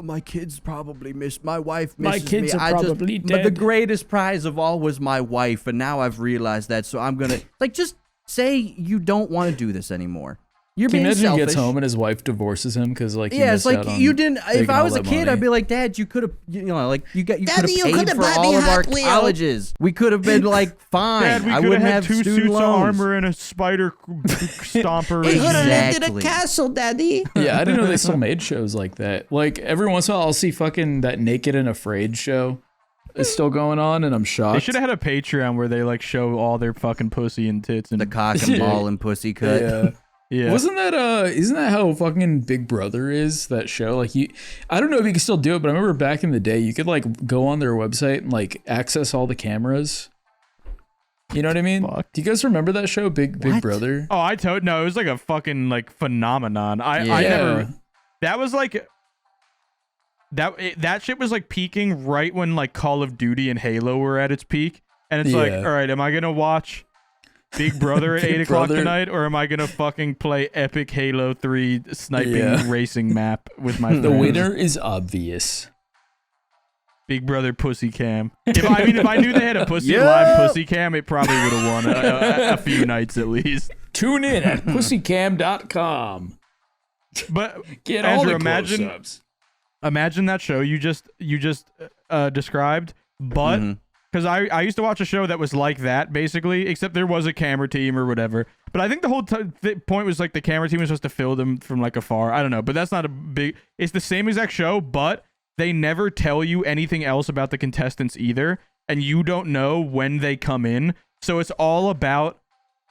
my kids probably miss my wife misses my kids me. are probably dead. But the greatest prize of all was my wife, and now I've realized that. So I'm gonna just say you don't want to do this anymore. You're being selfish. He gets home and his wife divorces him because like it's like you didn't. If I was a kid, I'd be like, Dad, you could have, you could have paid for all of our colleges. We could have been like fine. Dad, we I wouldn't have have 2 student suits loans. of armor and a spider stomper. We could have lived in a castle, Daddy. Yeah, I didn't know they still made shows like that. Like every once in a while, I'll see fucking that Naked and Afraid show is still going on, and I'm shocked. They should have had a Patreon where they like show all their fucking pussy and tits and the cock and ball and pussy cut. Yeah. Yeah. Isn't that how fucking Big Brother is, that show? Like I don't know if you can still do it, but I remember back in the day you could like go on their website and like access all the cameras. You know what I mean? Fuck. Do you guys remember that show, Big Brother? Oh, no, it was like a fucking like phenomenon. I never. That was like that shit was like peaking right when like Call of Duty and Halo were at its peak, and it's like, all right, am I gonna watch Big Brother at 8 o'clock tonight, or am I gonna fucking play epic Halo 3 sniping racing map with my friends? The winner is obvious. Big Brother pussy cam. If I knew they had a live pussy cam, it probably would have won a few nights at least. Tune in at pussycam.com. But Get Andrew, all the close-ups. imagine that show you just described, but because I used to watch a show that was like that basically, except there was a camera team or whatever. But I think the whole point was like the camera team was supposed to film them from like afar. I don't know, but that's not a big. It's the same exact show, but they never tell you anything else about the contestants either, and you don't know when they come in. So it's all about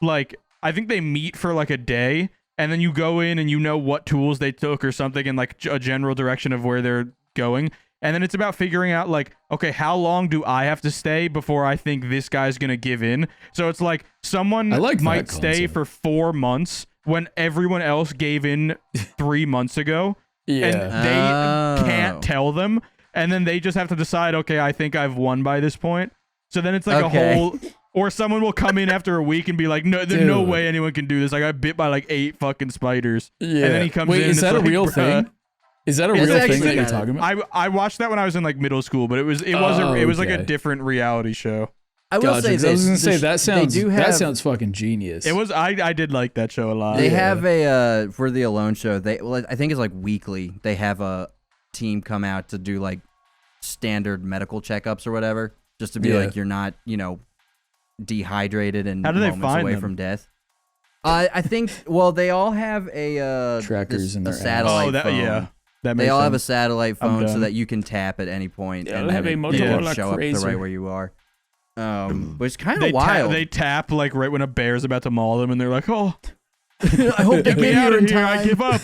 like I think they meet for like a day, and then you go in and you know what tools they took or something, and like a general direction of where they're going. And then it's about figuring out like, okay, how long do I have to stay before I think this guy's going to give in? So it's like someone might stay for 4 months when everyone else gave in 3 months ago. Yeah. And they can't tell them. And then they just have to decide, okay, I think I've won by this point. So then it's like a whole... Or someone will come in after a week and be like, no, there's no way anyone can do this. I got bit by like 8 fucking spiders. Yeah. And then he comes in. Is that a real thing? Is that a real thing that you're talking about? I watched that when I was in like middle school, but it was like a different reality show. I will say this. I was gonna say that sounds fucking genius. It was. I did like that show a lot. They have a for the Alone show. I think it's like weekly. They have a team come out to do like standard medical checkups or whatever, just to be like you're not dehydrated and moments away from death. I think. Well, they all have a trackers in their satellite phone. They all have a satellite phone so that you can tap at any point and have it show up the right where you are. Which is kind of wild. They tap like right when a bear's about to maul them, and they're like, "Oh, I hope they get out of here! I give up!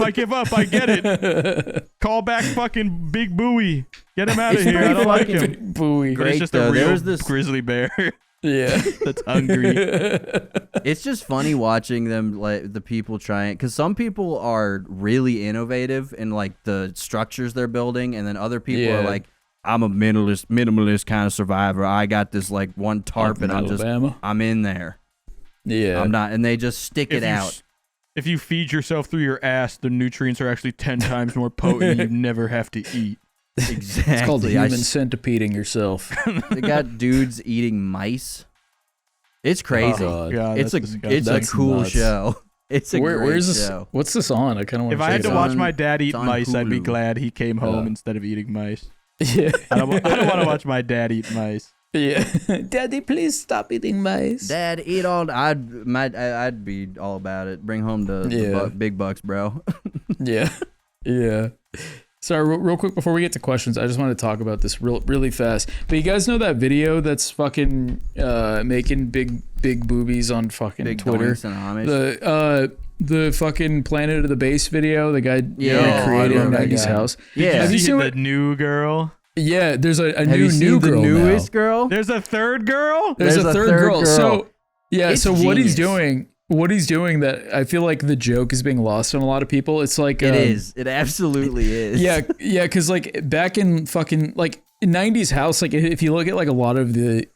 I get it! Call back fucking Big Buoy! Get him out of here! I don't like him!" Big Buoy. It's just a real grizzly bear. Yeah, that's hungry. It's just funny watching them, like the people trying, because some people are really innovative in like the structures they're building, and then other people are like, I'm a minimalist kind of survivor. I got this like one tarp, and I'm in there. Yeah, I'm not, and they just stick it out. If you feed yourself through your ass, the nutrients are actually 10 times more potent. You never have to eat. Exactly. It's called human centipeding yourself. They got dudes eating mice. It's crazy. God, it's a cool show. It's a great show. What's this on? I kind of want to. If I had to watch my dad eat mice, Hulu. I'd be glad he came home instead of eating mice. Yeah, I don't want to watch my dad eat mice. Yeah, Daddy, please stop eating mice. Dad, eat all. I'd be all about it. Bring home the big bucks, bro. Yeah. Sorry, real quick before we get to questions, I just want to talk about this really fast. But you guys know that video that's fucking making big boobies on fucking big Twitter? The fucking Planet of the Base video, the guy recreating Maggie's house. Yeah, have you seen the new girl? Yeah, there's a new girl. The newest now. girl? There's a third girl? There's a third girl. So so genius. What he's doing that I feel like the joke is being lost on a lot of people. It's like it is. It absolutely is. Yeah, because like back in fucking like 90s house, like if you look at like a lot of the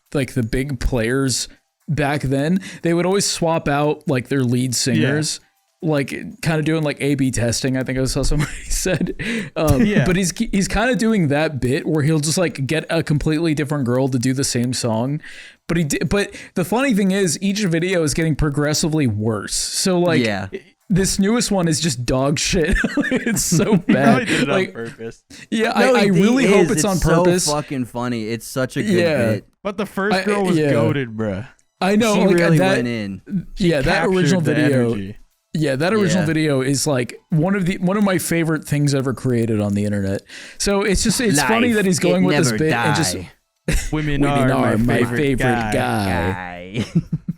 big players back then, they would always swap out like their lead singers. Like kind of doing like A/B testing. I think I saw somebody said, but he's kind of doing that bit where he'll just like get a completely different girl to do the same song. But but the funny thing is, each video is getting progressively worse. So like, this newest one is just dog shit. It's so bad. He probably did it on purpose. Yeah, I really hope it's on purpose. So fucking funny. It's such a good bit. But the first girl was goated, bruh. I know. She really went in. That original video. Energy. Yeah, that original video is like one of my favorite things ever created on the internet. So it's funny that he's going with this bit and just women are my favorite guy.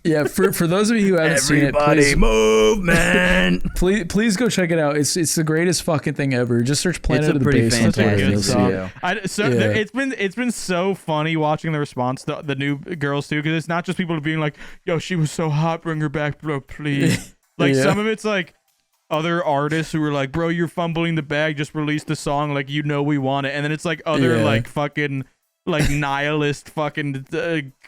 Yeah, for those of you who haven't seen it, please move, man. please go check it out. It's the greatest fucking thing ever. Just search Planet of the Base. It's been so funny watching the response to the new girls too, because it's not just people being like, "Yo, she was so hot, bring her back, bro, please." Like some of it's like other artists who were like, "Bro, you're fumbling the bag. Just release the song. Like, you know we want it." And then it's like other like fucking like nihilist fucking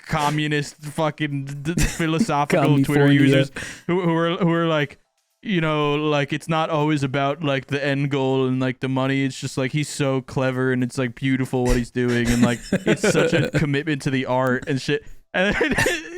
communist fucking philosophical Twitter users who are like, you know, like it's not always about like the end goal and like the money. It's just like he's so clever and it's like beautiful what he's doing and like it's such a commitment to the art and shit. And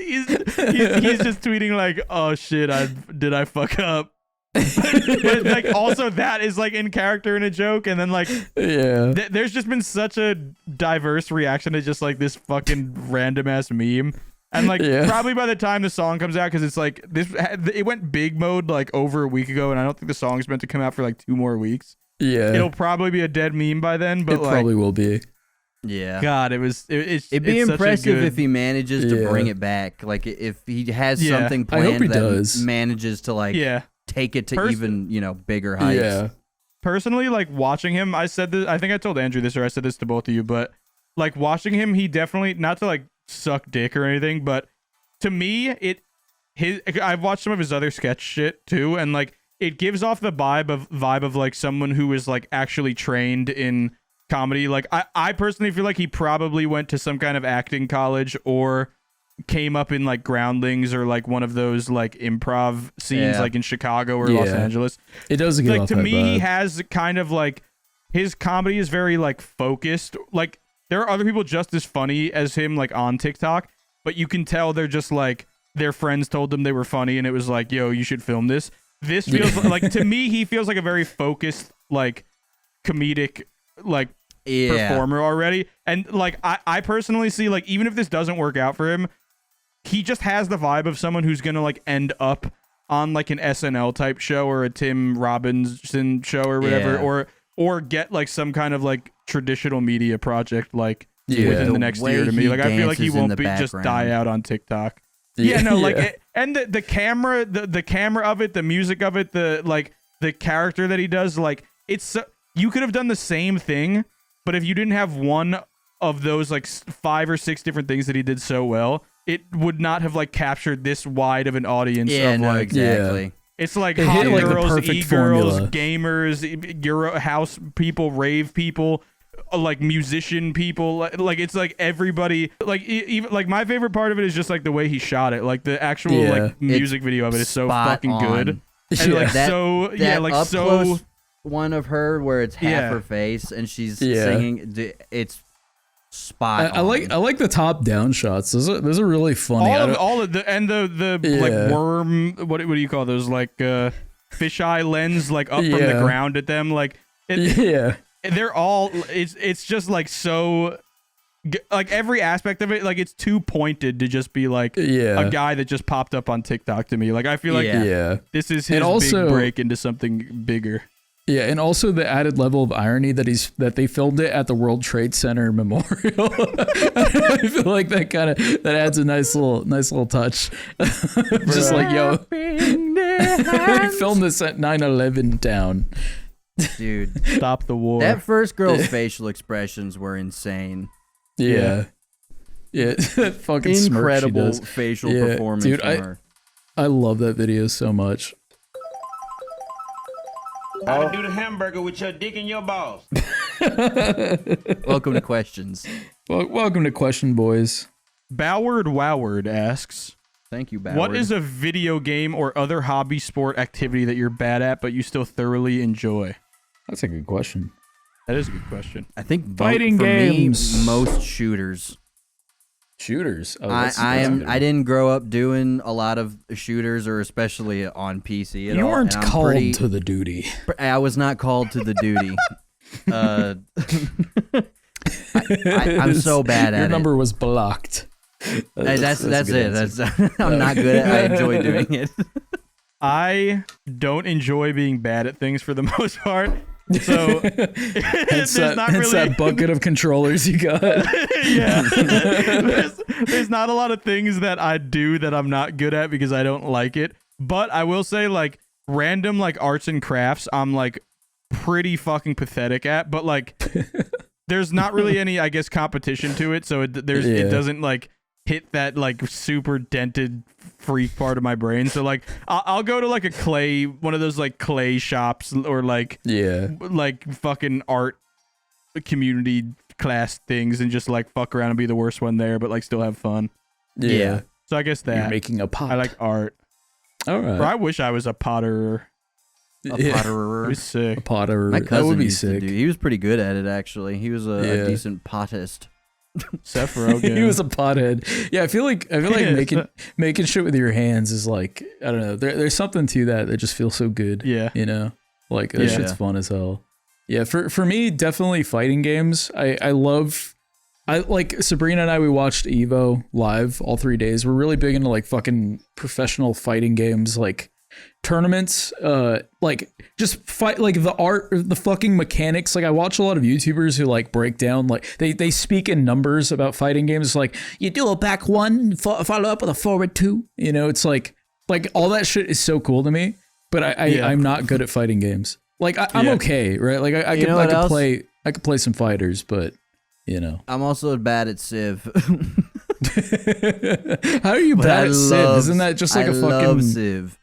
he's just tweeting like, "Oh shit, did I fuck up?" But like also that is like in character and a joke, and then like there's just been such a diverse reaction to just like this fucking random ass meme. And like probably by the time the song comes out, because it's like it went big mode like over a week ago, and I don't think the song's meant to come out for like 2 more weeks. Yeah, it'll probably be a dead meme by then. But it probably will be. Yeah. God, it'd be impressive if he manages to bring it back. Like if he has something planned, I hope he does. Manages to like take it to even bigger heights. Yeah. Personally, like watching him, I said this. I think I told Andrew this, or I said this to both of you. But like watching him, he definitely, not to like suck dick or anything, but to me I've watched some of his other sketch shit too, and like it gives off the vibe of like someone who is like actually trained in comedy. Like I personally feel like he probably went to some kind of acting college or came up in like Groundlings or like one of those like improv scenes like in Chicago or Los Angeles. It doesn't get like to me he has kind of like his comedy is very like focused. Like there are other people just as funny as him, like on TikTok, but you can tell they're just like their friends told them they were funny, and it was like, "Yo, you should film this." This feels like to me, he feels like a very focused, like comedic, like performer already. And like I personally see like even if this doesn't work out for him, he just has the vibe of someone who's gonna like end up on like an SNL type show or a Tim Robinson show or whatever, or get like some kind of like traditional media project like within the next year. To me, like I feel like he won't be just die out on TikTok. And the camera, the camera of it, the music of it, the character that he does, like it's you could have done the same thing, but if you didn't have one of those like 5 or 6 different things that he did so well, it would not have like captured this wide of an audience. Exactly. It's like hot girls, e-girls, gamers, Euro house people, rave people, like musician people. Like it's like everybody. Like even like my favorite part of it is just like the way he shot it. Like the actual like music video of it is so fucking good. And like so one of her where it's half her face and she's singing. It's spot on. I like the top down shots. Those are really funny. All of the like worm. What do you call those? Like fisheye lens, like up from the ground at them. Like they're all. It's just like so. Like every aspect of it, like it's too pointed to just be like a guy that just popped up on TikTok to me. Like I feel like this is his big break into something bigger. Yeah, and also the added level of irony that they filmed it at the World Trade Center Memorial. I feel like that adds a nice little touch. Just like, yo, we filmed this at 9/11 down. Dude, stop the war. That first girl's facial expressions were insane. Yeah. Fucking incredible facial performance dude, from her. I love that video so much. I'll do the hamburger with your dick in your balls. Welcome to questions. Welcome to Question Boys. Boward asks, thank you, Boward. What is a video game or other hobby sport activity that you're bad at but you still thoroughly enjoy? That's a good question. That is a good question. I think fighting games. Me, most shooters. Shooters. Oh, I didn't grow up doing a lot of shooters, or especially on PC at all. You weren't called to the duty. I was not called to the duty. I'm so bad at it. Your number was blocked. That's it. I'm not good at it. I enjoy doing it. I don't enjoy being bad at things for the most part. So it's that bucket of controllers you got. There's not a lot of things that I do that I'm not good at because I don't like it. But I will say, like, random like arts and crafts, I'm like pretty fucking pathetic at. But like, there's not really any, I guess, competition to it. So it doesn't like hit that like super dented freak part of my brain. So like I'll go to like one of those like clay shops or like fucking art community class things and just like fuck around and be the worst one there, but like still have fun. Yeah. So I guess that you're making a pot. I like art. All right. Or I wish I was a potterer. Potterer. Be sick. A potterer. My cousin that would be used sick. to do. He was pretty good at it actually. He was a decent pottist. Seth Rogen. He was a pothead. Yeah, I feel like making shit with your hands is like, I don't know. There's something to that just feels so good. Yeah. You know? Like that shit's fun as hell. Yeah, for me, definitely fighting games. I like Sabrina and I, we watched Evo live all 3 days. We're really big into like fucking professional fighting games, like tournaments, like just fight, like the art, the fucking mechanics. Like I watch a lot of YouTubers who like break down, like they speak in numbers about fighting games. Like you do a back one, follow up with a forward two. You know, it's like all that shit is so cool to me. But I'm not good at fighting games. Like I'm okay, right? Like I could play some fighters, but you know, I'm also bad at Civ. How are you bad at Civ? Isn't that just like a fucking? I love Civ.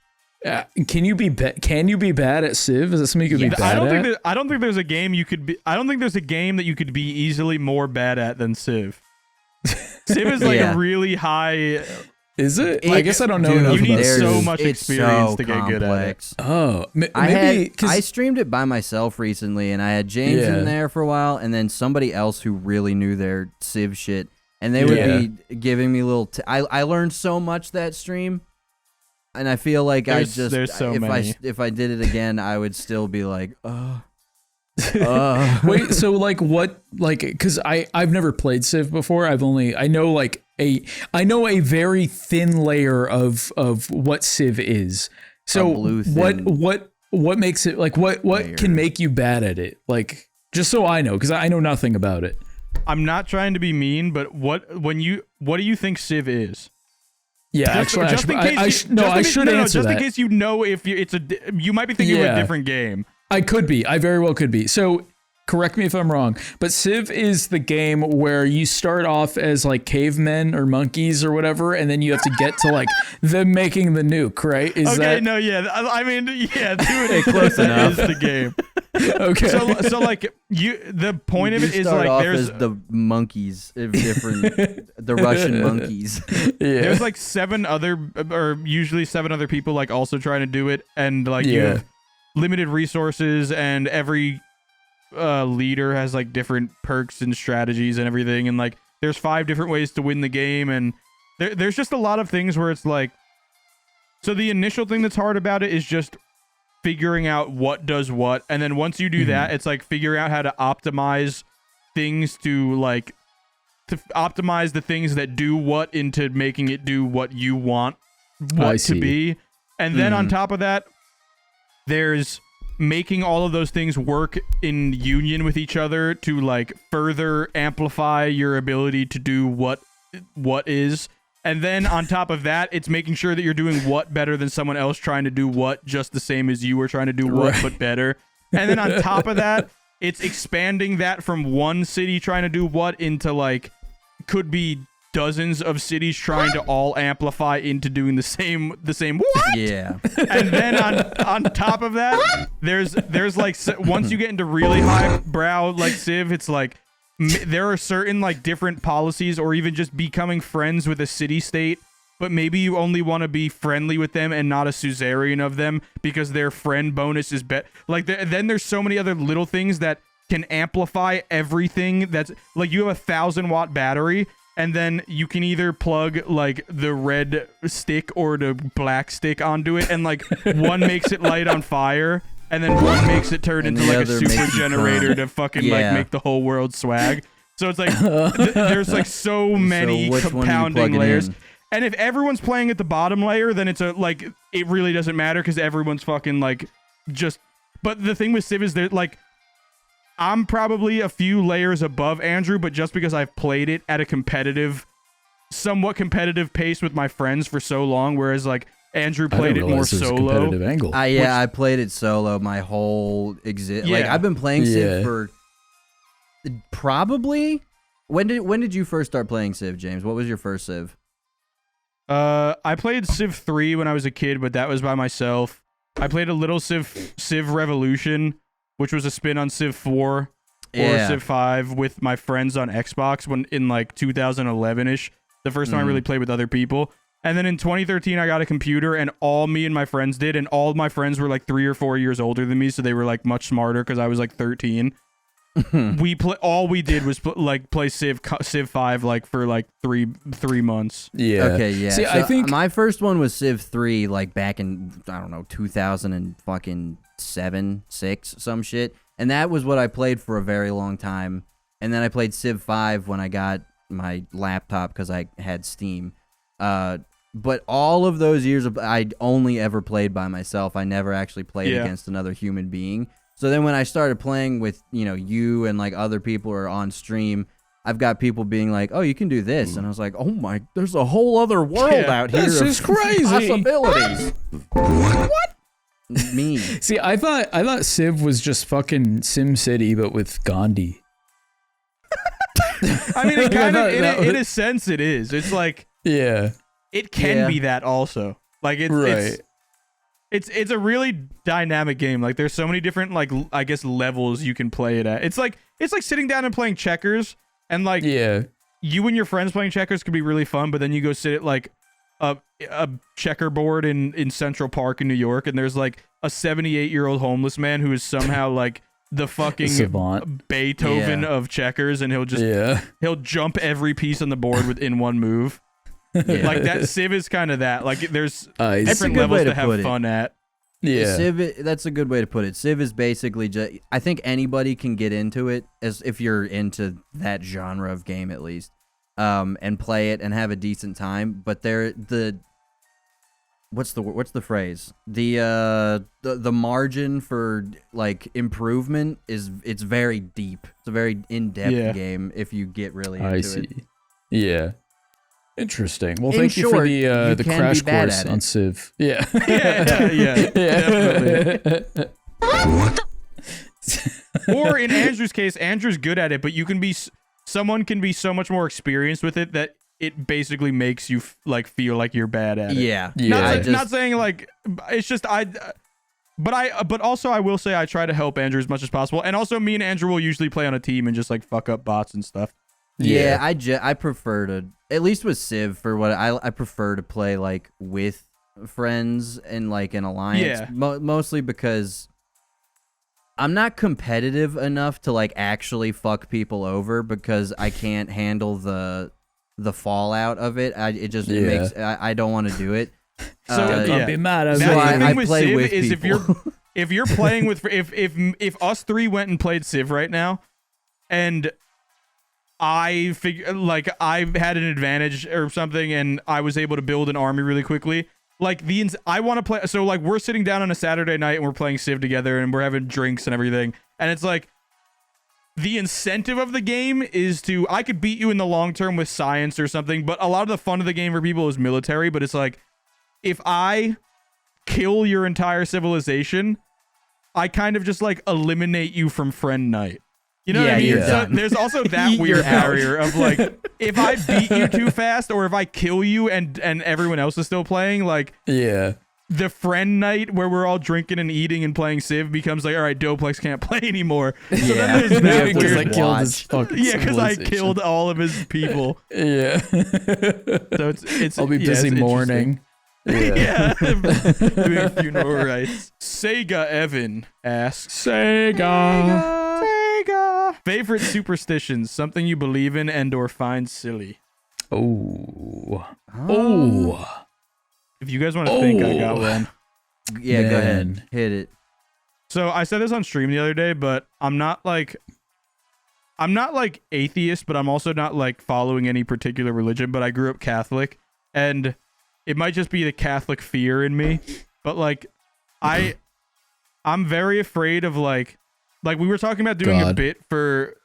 Can you be bad at Civ? Is that something you could be bad at? I don't think there's a game you could be. I don't think there's a game that you could be easily more bad at than Civ. Civ is like a really high. Is it? I guess I don't know enough. You need about so much experience to get good at it. Oh, maybe I streamed it by myself recently, and I had James in there for a while, and then somebody else who really knew their Civ shit, and they would be giving me little. I learned so much that stream, and I feel like if I did it again, I would still be like, Wait, so like what, like, because I've never played Civ before. I know a very thin layer of what Civ is. So what makes it, like, what can make you bad at it? Like, just so I know, because I know nothing about it. I'm not trying to be mean, but what do you think Civ is? Yeah, actually, I should answer that. Just in case you know if you might be thinking of a different game. I could be. I very well could be. So correct me if I'm wrong, but Civ is the game where you start off as like cavemen or monkeys or whatever, and then you have to get to like them making the nuke, right? I mean, dude, close enough. Is the game. Okay. So like the point of it is like there's the monkeys, the Russian monkeys. Yeah. There's like usually seven other people like also trying to do it, and like you have limited resources, and every leader has like different perks and strategies and everything, and like there's 5 different ways to win the game, and there's just a lot of things where it's like, so the initial thing that's hard about it is just figuring out what does what, and then once you do that, it's like figuring out how to optimize things to optimize the things that do what into making it do what you want to be, and then on top of that, there's making all of those things work in union with each other to like further amplify your ability to do what is. And then on top of that, it's making sure that you're doing what better than someone else trying to do what just the same as you were trying to do what, but better. And then on top of that, it's expanding that from one city trying to do what into like, could be dozens of cities trying to all amplify into doing the same what? Yeah. And then on top of that, there's like, once you get into really highbrow like Civ, it's like there are certain like different policies, or even just becoming friends with a city state, but maybe you only want to be friendly with them and not a suzerain of them because their friend bonus is like then there's so many other little things that can amplify everything. That's like, you have a 1,000-watt battery, and then you can either plug like the red stick or the black stick onto it, and like one makes it light on fire, and then one makes it turn into like a super generator to fucking like make the whole world swag. So it's like there's like so many compounding layers. And if everyone's playing at the bottom layer, then it's it really doesn't matter because everyone's fucking like just. But the thing with Civ is that like, I'm probably a few layers above Andrew, but just because I've played it at a somewhat competitive pace with my friends for so long, whereas like Andrew played it more solo. Angle. I played it solo my whole Like I've been playing Civ for probably. When did you first start playing Civ, James? What was your first Civ? I played Civ 3 when I was a kid, but that was by myself. I played a little Civ Revolution, which was a spin on Civ 4 or Civ 5 with my friends on Xbox when in like 2011-ish, the first time I really played with other people. And then in 2013, I got a computer, and all me and my friends did, and all of my friends were like 3 or 4 years older than me, so they were like much smarter because I was like 13. all we did was play Civ 5 like for like three months. Yeah. Okay, yeah. See, so I think my first one was Civ 3 like back in, I don't know, 2007, 6, some shit. And that was what I played for a very long time. And then I played Civ 5 when I got my laptop because I had Steam. But all of those years, I only ever played by myself. I never actually played against another human being. So then when I started playing with, you and like other people or on stream, I've got people being like, "Oh, you can do this," and I was like, "Oh my, there's a whole other world out here. This is crazy. Possibilities." What? Me. See, I thought Civ was just fucking Sim City, but with Gandhi. I mean, it kind of, in a sense, it is. It's like, it can be that also. Like it's a really dynamic game. Like there's so many different like I guess levels you can play it at. It's like sitting down and playing checkers, and like you and your friends playing checkers could be really fun, but then you go sit at like a checkerboard in Central Park in New York, and there's like a 78-year-old homeless man who is somehow like the fucking savant Beethoven of checkers, and he'll jump every piece on the board within one move. Like that. Civ is kind of that. Like there's different levels to have fun at. Yeah, Civ. That's a good way to put it. Civ is basically just. I think anybody can get into it, as if you're into that genre of game at least, and play it and have a decent time. But what's the phrase? The margin for like improvement it's very deep. It's a very in-depth game if you get really into it. Yeah. Interesting. Well, thank you for the crash course on Civ. Yeah. Definitely. Or in Andrew's case, Andrew's good at it, but someone can be so much more experienced with it that it basically makes you like feel like you're bad at it. Yeah. Not saying like it's just but also I will say I try to help Andrew as much as possible, and also me and Andrew will usually play on a team and just like fuck up bots and stuff. Yeah, I prefer to, at least with Civ, for what I prefer to play like with friends and like an alliance. Mostly because I'm not competitive enough to like actually fuck people over, because I can't handle the fallout of it. It makes I don't want to do it. So don't be mad at me. So I play Civ with people. if you're playing with if us three went and played Civ right now, and I figure like I had an advantage or something, and I was able to build an army really quickly. Like I want to play. So like we're sitting down on a Saturday night and we're playing Civ together, and we're having drinks and everything. And it's like the incentive of the game is I could beat you in the long term with science or something, but a lot of the fun of the game for people is military. But it's like, if I kill your entire civilization, I kind of just like eliminate you from friend night. You know what I mean? So there's also that weird barrier of like, if I beat you too fast, or if I kill you and everyone else is still playing, like the friend night where we're all drinking and eating and playing Civ becomes like, all right, Doplex can't play anymore. So then there's that because weird because I civilization. killed all of his people. Yeah. So it's I'll be busy mourning. Yeah. Doing funeral rites. Sega Evan asks, Sega. favorite superstitions, something you believe in and or find silly. Oh. If you guys want to think, I got one. Yeah, go ahead. Hit it. So I said this on stream the other day, but I'm not like atheist, but I'm also not like following any particular religion, but I grew up Catholic, and it might just be the Catholic fear in me, but like I'm very afraid of like we were talking about doing a bit for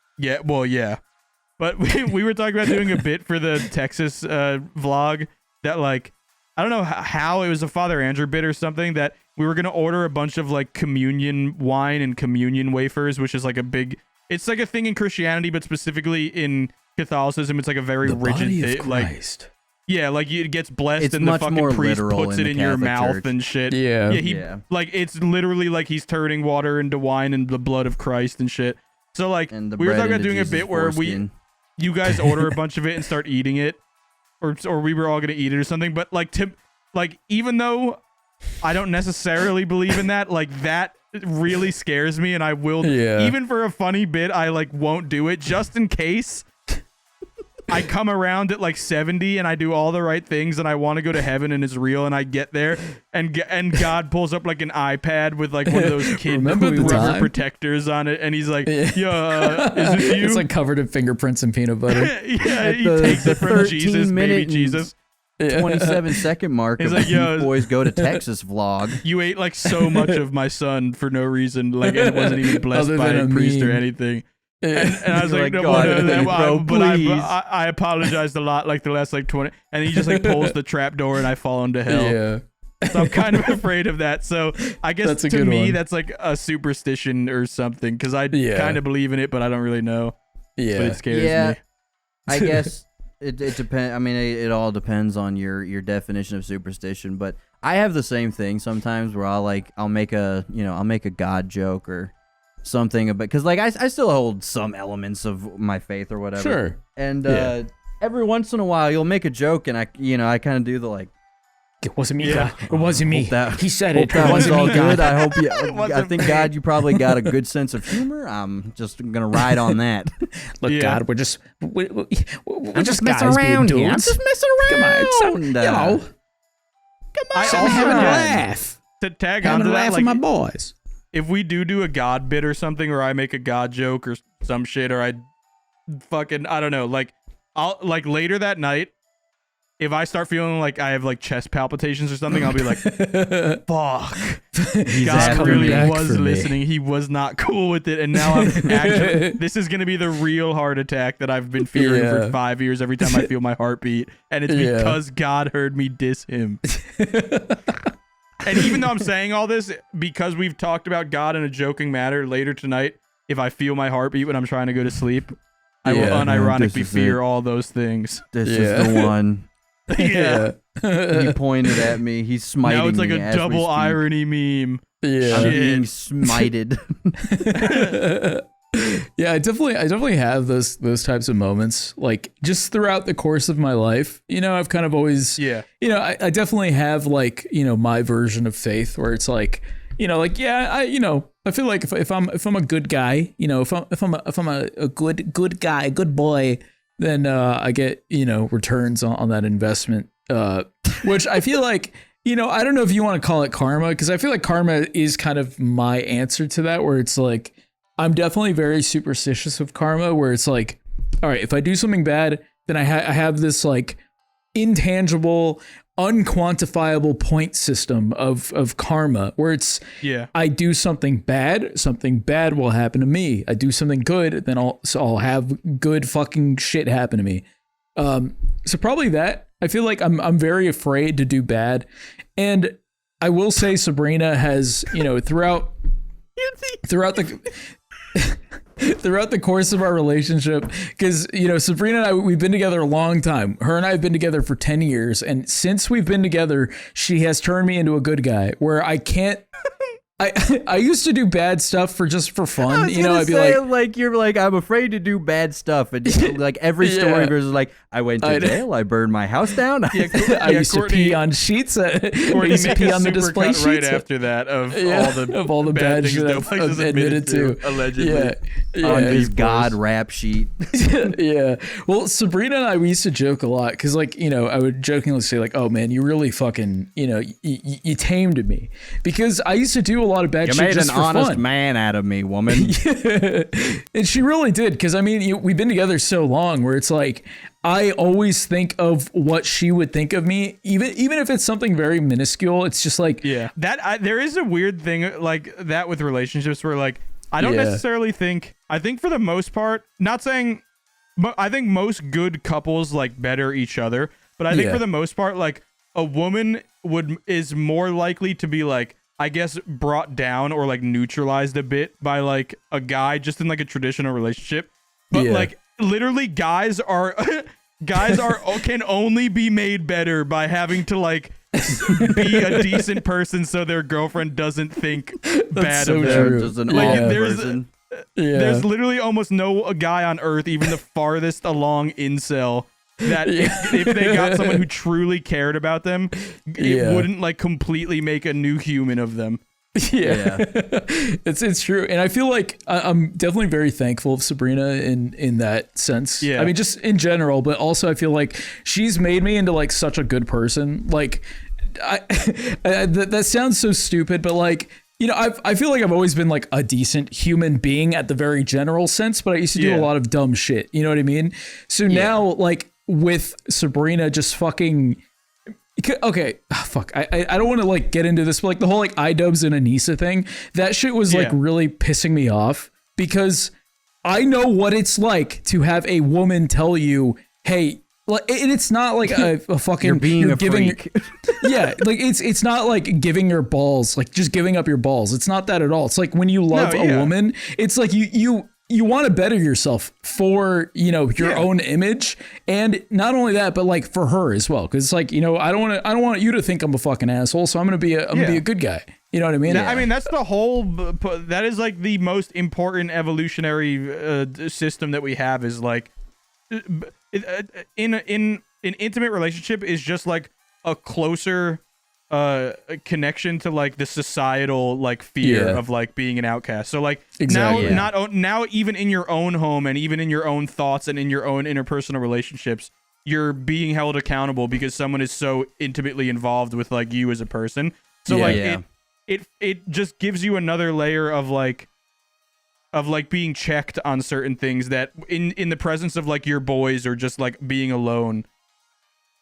but we were talking about doing a bit for the Texas vlog that like I don't know how it was a Father Andrew bit or something, that we were gonna order a bunch of like communion wine and communion wafers, which is like it's like a thing in Christianity, but specifically in Catholicism it's like a very rigid thing. Like like it gets blessed, and the fucking priest puts it in your mouth and shit. Like it's literally like he's turning water into wine and the blood of Christ and shit. So like we were talking about doing a bit where you guys order a bunch of it and start eating it, or we were all gonna eat it or something. But like even though I don't necessarily believe in that. Like that really scares me, and I will even for a funny bit, I like won't do it just in case I come around at like 70 and I do all the right things and I want to go to heaven and it's real and I get there and God pulls up like an iPad with like one of those kid rubber protectors on it and he's like, yeah, is this you? It's like covered in fingerprints and peanut butter. Yeah, he takes it from Jesus, baby Jesus. 27-second mark of like, BeefBoys Go to Texas vlog. You ate like so much of my son for no reason, like and it wasn't even blessed by a priest or anything. And I was like, no, but I apologized a lot, like the last like 20, and he just like pulls the trap door and I fall into hell. Yeah. So I'm kind of afraid of that. So I guess to me, that's like a superstition or something because I kind of believe in it, but I don't really know. Yeah. But it scares me. I guess it depends. I mean, it all depends on your definition of superstition, but I have the same thing sometimes where I'll make a God joke or something about, because like I still hold some elements of my faith or whatever. Sure. And every once in a while you'll make a joke and I kind of do the like, it wasn't me, God. It wasn't me. He said it. That was all good. God. I hope you. I think God, you probably got a good sense of humor. I'm just gonna ride on that. Look, God, we're just messing guys around being here. I'm dudes. just messing around. Come on, come on. I'm having a laugh. To tag having on to a that, laugh like, with my boys. If we do a God bit or something, or I make a God joke or some shit, or I don't know, like I'll like later that night, if I start feeling like I have like chest palpitations or something, I'll be like, fuck. God really was listening. He was not cool with it. And now I'm actually, this is going to be the real heart attack that I've been fearing for 5 years every time I feel my heartbeat. And it's because God heard me diss him. And even though I'm saying all this, because we've talked about God in a joking manner, later tonight, if I feel my heartbeat when I'm trying to go to sleep, I will unironically fear all those things. This is the one. Yeah. He pointed at me. He's smiting me. Now it's like a double irony meme. Yeah. I'm being smited. Yeah, I definitely have those types of moments, like just throughout the course of my life. You know, I've kind of always, I definitely have like, my version of faith where it's like, I feel like if I'm a good guy, if I'm a good guy, good boy, then I get, returns on that investment, which I feel like, I don't know if you want to call it karma, because I feel like karma is kind of my answer to that, where it's like, I'm definitely very superstitious of karma, where it's like, all right, if I do something bad, then I have this like intangible, unquantifiable point system of karma, where it's, I do something bad will happen to me. I do something good, then I'll have good fucking shit happen to me. So probably that. I feel like I'm very afraid to do bad, and I will say Sabrina has, throughout the course of our relationship, because Sabrina and I, we've been together a long time. Her and I have been together for 10 years, and since we've been together, she has turned me into a good guy, where I can't. I used to do bad stuff for fun. I'd be like you're like, I'm afraid to do bad stuff, and like every story of yours is like, I went to jail, I burned my house down. I used to pee on sheets. I used to pee on the display sheets right after that of all the bad shit I've admitted to, allegedly. On his God rap sheet. Yeah. Well, Sabrina and I, we used to joke a lot because, like, I would jokingly say, like, "Oh man, you really fucking, you tamed me," because I used to do a lot of bad shit just for fun. You made an honest man out of me, woman. And she really did, because I mean, we've been together so long, where it's like, I always think of what she would think of me, even if it's something very minuscule. It's just like, there is a weird thing like that with relationships where, like, I don't necessarily think. I think for the most part, not saying, but I think most good couples like better each other. But I think for the most part, like, a woman is more likely to be like, I guess, brought down or like neutralized a bit by like a guy just in like a traditional relationship. But like literally guys can only be made better by having to like be a decent person so their girlfriend doesn't think bad of them. There's literally almost no guy on earth, even the farthest along incel, that if they got someone who truly cared about them, it wouldn't like completely make a new human of them. Yeah. It's true, and I feel like I'm definitely very thankful of Sabrina in that sense. Yeah, I mean, just in general, but also I feel like she's made me into like such a good person. Like, that sounds so stupid, but like, you know, I feel like I've always been like a decent human being at the very general sense, but I used to do a lot of dumb shit. You know what I mean? So now, like with Sabrina, just fucking. Okay, fuck. I don't want to like get into this, but like the whole like iDubbbz and Anissa thing, that shit was like really pissing me off because I know what it's like to have a woman tell you, hey, like, and it's not like a fucking you're being a freak. Yeah, like it's not like giving your balls, like just giving up your balls. It's not that at all. It's like when you love a woman, it's like you want to better yourself for, you know, your own image, and not only that, but like for her as well, because it's like, you know, I don't want you to think I'm a fucking asshole, so I'm gonna be a good guy. You know what I mean? I mean, that's the whole. That is like the most important evolutionary system that we have. Is like, in an intimate relationship is just like a closer connection to like the societal like fear of like being an outcast. So like now even in your own home and even in your own thoughts and in your own interpersonal relationships, you're being held accountable because someone is so intimately involved with like you as a person. So it just gives you another layer of like being checked on certain things that in the presence of like your boys or just like being alone.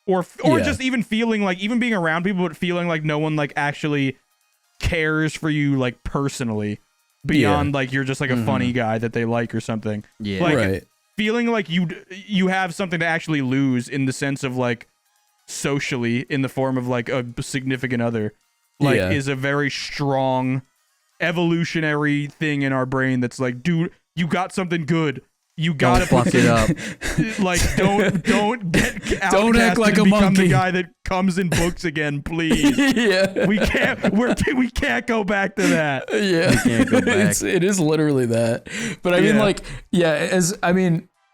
Or just even feeling like, even being around people, but feeling like no one like actually cares for you like personally beyond like you're just like a funny guy that they like or something. Yeah, like feeling like you have something to actually lose in the sense of like socially in the form of like a significant other, like is a very strong evolutionary thing in our brain. That's like, dude, you got something good. You gotta fuck it up. Like, don't get out. Don't act like a become monkey. The guy that comes in books again, please. We can't go back to that. Yeah, we can't go back. It is literally that. But I mean, like,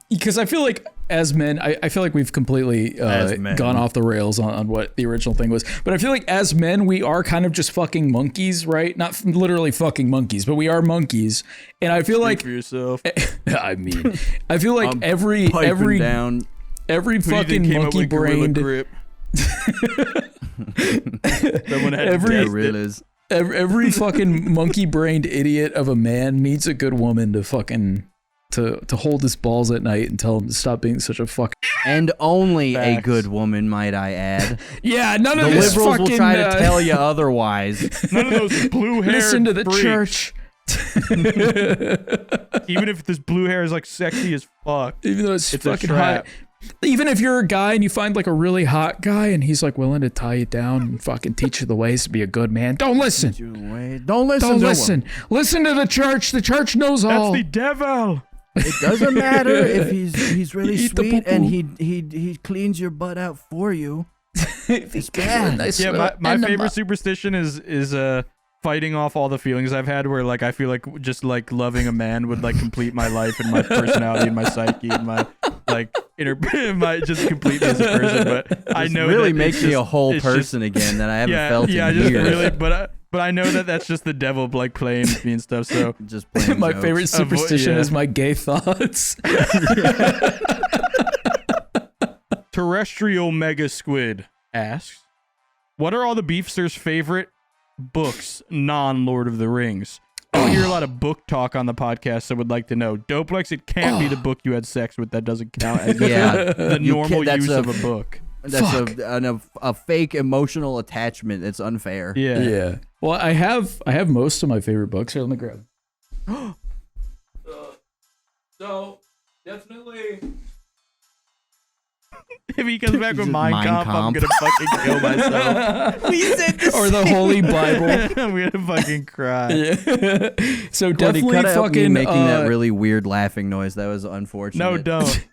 because I feel like as men, I feel like we've completely gone off the rails on what the original thing was. But I feel like as men, we are kind of just fucking monkeys, right? Not literally fucking monkeys, but we are monkeys. And I feel like for yourself. I mean, I feel like every down. Every fucking monkey brained. Every fucking monkey brained idiot of a man needs a good woman to fucking. To hold his balls at night and tell him to stop being such a fuck. And only a good woman, might I add. Yeah, none of the this liberals fucking, will try to tell you otherwise. None of those blue hair. Listen to the freaks. church. Even if this blue hair is like sexy as fuck. Even though it's fucking hot. Even if you're a guy and you find like a really hot guy and he's like willing to tie you down and fucking teach you the ways to be a good man, don't listen. Don't listen. Listen to the church. The church knows all. That's the devil. It doesn't matter if he's really sweet and he cleans your butt out for you. It's bad. My favorite superstition is fighting off all the feelings I've had where like I feel like just like loving a man would like complete my life and my personality and my psyche and my like my just complete me as a person. But I know really that makes me a whole person again that I haven't felt in years. Really, but I know that that's just the devil like playing with me and stuff. So just my favorite superstition is my gay thoughts. Terrestrial Mega Squid asks, what are all the beefsters' favorite books non-Lord of the Rings? I don't hear a lot of book talk on the podcast, so would like to know. Doplex, it can't be the book you had sex with. That doesn't count as the normal use of a book. That's a fake emotional attachment. It's unfair. Yeah. Well, I have most of my favorite books here. Let me grab. So definitely. If he comes back with Mein Kampf, I'm gonna fucking kill myself. We said this or the Holy Bible. I'm gonna fucking cry. Yeah. So Courtney, definitely fucking me making that really weird laughing noise. That was unfortunate. No, don't.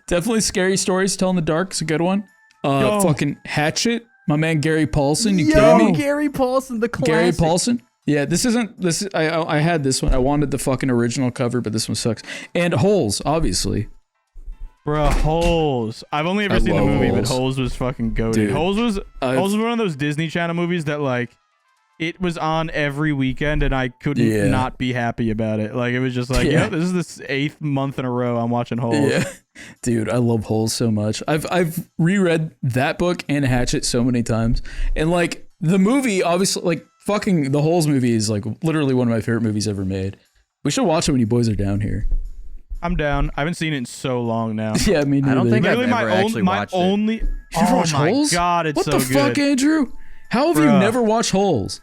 Definitely Scary Stories Tell in the Dark is a good one. Fucking Hatchet. My man Gary Paulson. You kidding me? Gary Paulson, the classic. Gary Paulson. Yeah, I had this one. I wanted the fucking original cover, but this one sucks. And Holes, obviously. Bro, Holes. I've only ever seen the movie, but Holes was fucking goated. Holes was one of those Disney Channel movies that like it was on every weekend and I couldn't not be happy about it. Like it was just like, this is the 8th month in a row I'm watching Holes. Yeah. Dude, I love Holes so much. I've reread that book and Hatchet so many times. And like the movie, obviously, like fucking the Holes movie is like literally one of my favorite movies ever made. We should watch it when you boys are down here. I'm down. I haven't seen it in so long now. Yeah, me neither. I don't think I've ever actually watched it. You've watched Holes? God, it's what so the good. fuck, Andrew? How have you never watched Holes?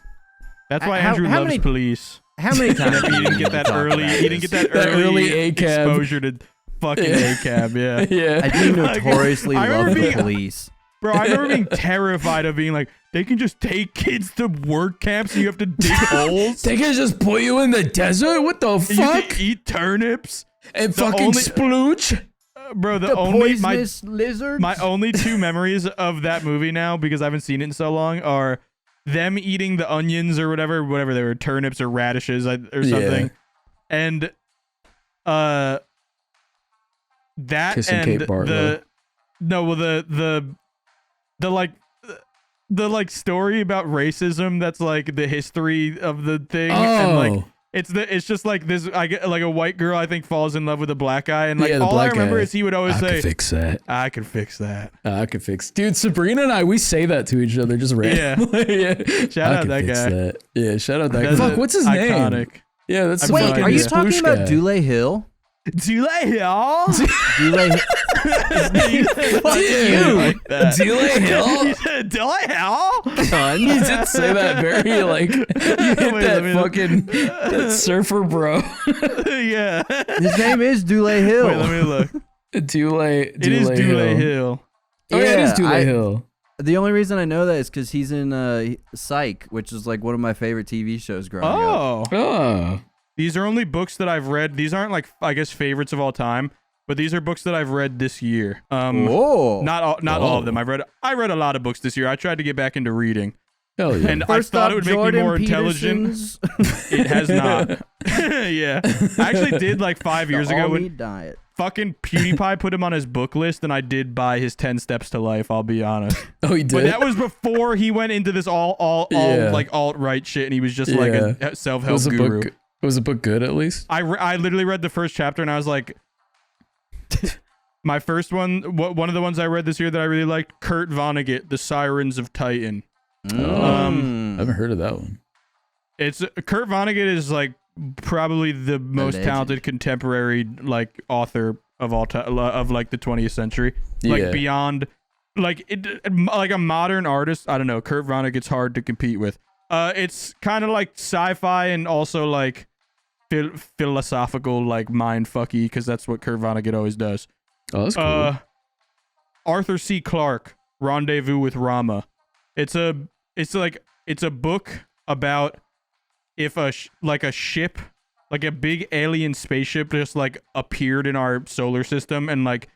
That's why Andrew loves police. How many times he didn't get that early? He didn't get that early ACAB exposure to fucking ACAB. Yeah, yeah. I do notoriously love the police. Bro, I remember being terrified of being like, they can just take kids to work camps and you have to dig holes. They can just put you in the desert? What the fuck? You can eat turnips. And fucking splooge? Bro, the poisonous lizards? My only 2 memories of that movie now, because I haven't seen it in so long, are them eating the onions or whatever they were, turnips or radishes or something. And that Kissing and Kate Barlow. the story about racism that's like the history of the thing and like it's just like this. I get like a white girl I think falls in love with a black guy and like all I remember is he would always say, "I can fix that. I can fix that. I can fix." Dude, Sabrina and I, we say that to each other just randomly. Yeah. Shout out that guy. That. Yeah, shout out that guy. Fuck, what's his name? Yeah, that's Wait, are you talking about Dule Hill? Dule Hill? Dule Hill? Fuck you. Dule Hill? Dule Hill? You did say that very like, you hit that fucking that surfer bro. Yeah. His name is Dule Hill. Wait, let me look. Dule It is Dule Hill. Oh, yeah, it is Dule Hill. The only reason I know that is because he's in Psych, which is like one of my favorite TV shows growing up. Oh. These are only books that I've read. These aren't like, I guess, favorites of all time, but these are books that I've read this year. Whoa. Not all of them. I read a lot of books this year. I tried to get back into reading. Hell yeah. And I thought it would make me more intelligent. It has not. Yeah. I actually did like 5 years ago when diet. Fucking PewDiePie put him on his book list, and I did buy his 10 Steps to Life, I'll be honest. Oh, he did? But that was before he went into this all like alt-right shit, and he was just like a self-help guru. Was the book good at least? I literally read the first chapter and I was like, my first one of the ones I read this year that I really liked, Kurt Vonnegut, The Sirens of Titan. I haven't heard of that one. It's Kurt Vonnegut is like probably the most talented contemporary like author of all time of like the 20th century. Like beyond like like a modern artist. I don't know. Kurt Vonnegut's hard to compete with. It's kind of like sci-fi and also like philosophical, like mind fucky, because that's what Kurt Vonnegut always does. Oh, that's cool. Arthur C. Clarke, Rendezvous with Rama. It's a book about if a ship, like a big alien spaceship, just like appeared in our solar system and like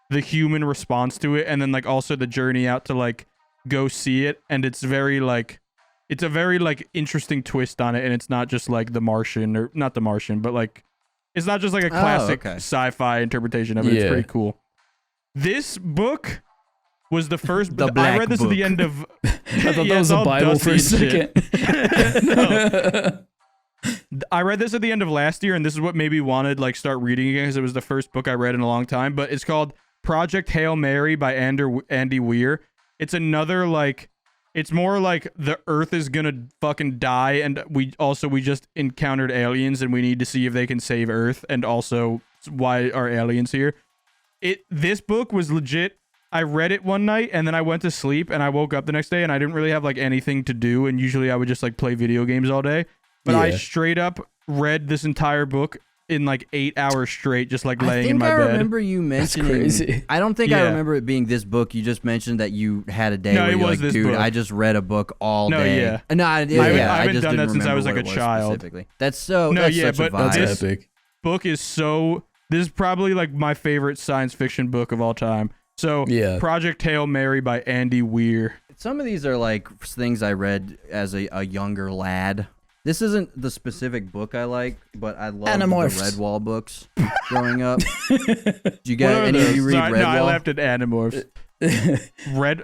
the human response to it, and then like also the journey out to like go see it, and it's a very like interesting twist on it, and it's not just like The Martian, or not The Martian, but like it's not just like a classic sci-fi interpretation of it. It's pretty cool. This book was the first. I read this at the end of. I thought that was a Bible for a second. No. I read this at the end of last year, and this is what made me wanted like start reading again, because it was the first book I read in a long time. But it's called Project Hail Mary by Andy Weir. It's another like. It's more like the Earth is gonna fucking die, and we just encountered aliens, and we need to see if they can save Earth, and also why are aliens here? This book was legit. I read it one night, and then I went to sleep, and I woke up the next day, and I didn't really have like anything to do, and usually I would just like play video games all day. But I straight up read this entire book in like 8 hours straight, just like laying in my bed. I remember you mentioning. That's crazy. I don't think I remember it being this book. You just mentioned that you had a day where you're like, dude, I just read a book all day. No, I haven't done that since I was like a child. That's so. No, that's such a vibe. That's epic. Book is so. This is probably like my favorite science fiction book of all time. So Project Hail Mary by Andy Weir. Some of these are like things I read as a younger lad. This isn't the specific book I like, but I loved Animorphs. the Redwall books growing up. Did you guys, any of you read Sorry, Redwall? No, I laughed at Animorphs.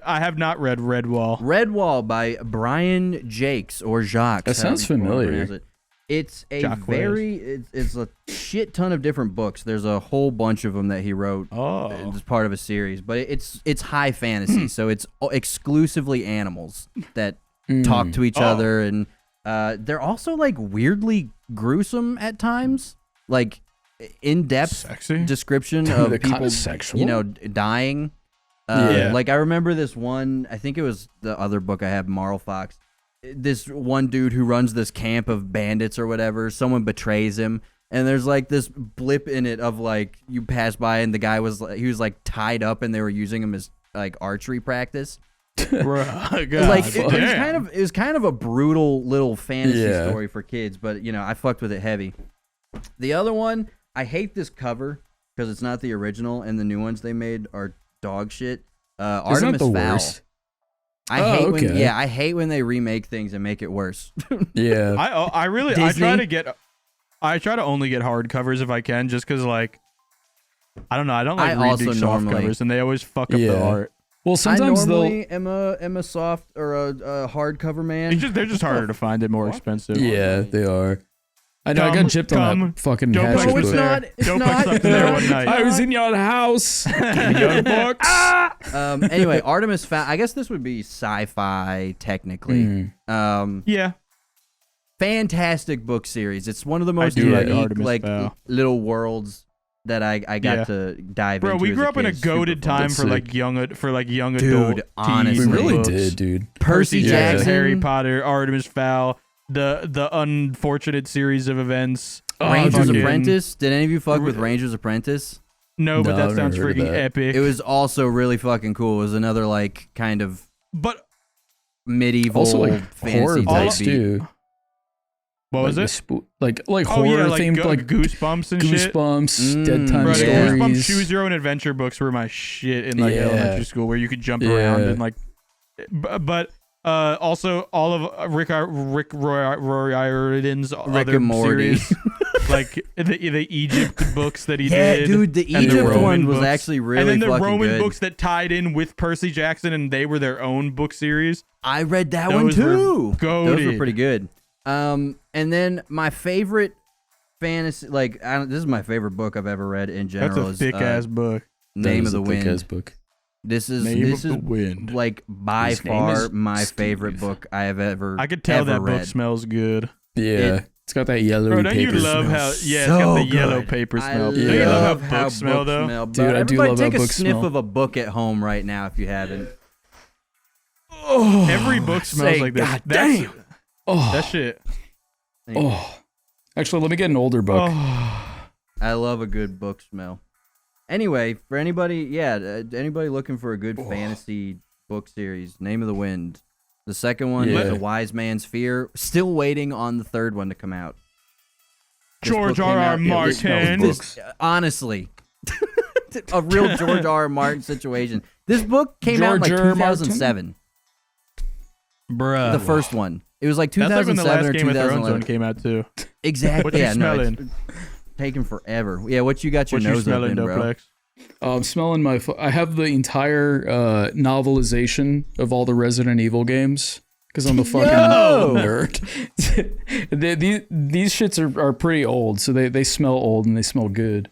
I have not read Redwall. Redwall by Brian Jakes or Jacques. That sounds familiar. It's a Jacques it's a shit ton of different books. There's a whole bunch of them that he wrote as part of a series, but it's high fantasy, so it's exclusively animals that talk to each other, and they're also like weirdly gruesome at times, like in-depth description of people, you know, dying. Like I remember this one, I think it was the other book I have, Marl Fox. This one dude who runs this camp of bandits or whatever, someone betrays him, and there's like this blip in it of like you pass by and the guy was like tied up and they were using him as like archery practice. God, like it was kind of a brutal little fantasy story for kids, but you know, I fucked with it heavy. The other one, I hate this cover because it's not the original, and the new ones they made are dog shit. Artemis Fowl. Worst? I hate when they remake things and make it worse. Yeah. I try to only get hard covers if I can, just because like I don't know, I don't like reading soft covers, and they always fuck up the art. Well, sometimes I normally am a soft or a hardcover man. They're just harder to find and more expensive. Yeah, they are. I know. I got gypped on that fucking don't hatchet put book. Don't put something there one night. I was in your house. In your books. Anyway, Artemis Fowl. I guess this would be sci-fi technically. Yeah. Fantastic book series. It's one of the most unique, like little worlds that I got to dive into. Bro, we grew up in a goated time for young adult. Dude, honestly, we really books. did, dude. Percy Jackson, Harry Potter, Artemis Fowl, the unfortunate series of events. Ranger's Apprentice. Did any of you fuck with Ranger's Apprentice? No, but that sounds freaking epic. It was also really fucking cool. It was another like kind of medieval also like fantasy type beat. Too. What was it? Like horror themed, like Goosebumps and shit. Goosebumps, Dead Time Stories. Goosebumps Choose Your Own Adventure books were my shit in like elementary school, where you could jump around and like. But also all of Rick Riordan's other series, like the Egypt books that he did. Yeah, dude, the Egypt one was actually really fucking good. And then the Roman books that tied in with Percy Jackson, and they were their own book series. I read that one too. Those were pretty good. And then my favorite fantasy, like this is my favorite book I've ever read in general. That's a thick ass book. Name of the Wind. Book. This is like by far my favorite book I have ever. I could tell that read. book smells good. Yeah, it's got that yellow. Bro, don't you love how? Yeah, it's got the yellow paper smell. Don't you love how books smell though? Dude, I do love how books smell. Take a sniff of a book at home right now if you haven't. Oh, every book smells like this. God damn. That shit. Oh, actually, let me get an older book. I love a good book smell. Anyway, for anybody, anybody looking for a good fantasy book series, Name of the Wind. The second one is A Wise Man's Fear. Still waiting on the third one to come out. George R.R. Martin. Honestly, a real George R.R. Martin situation. This book came out in like 2007. Bruh. The first one. It was like 2007 or 2011. That's like when the last Game of Thrones one came out too. Exactly. What you smelling? It's taking forever. Yeah, what you got your nose up in, bro? I'm smelling I have the entire novelization of all the Resident Evil games because I'm a fucking nerd. These shits are pretty old, so they smell old and they smell good.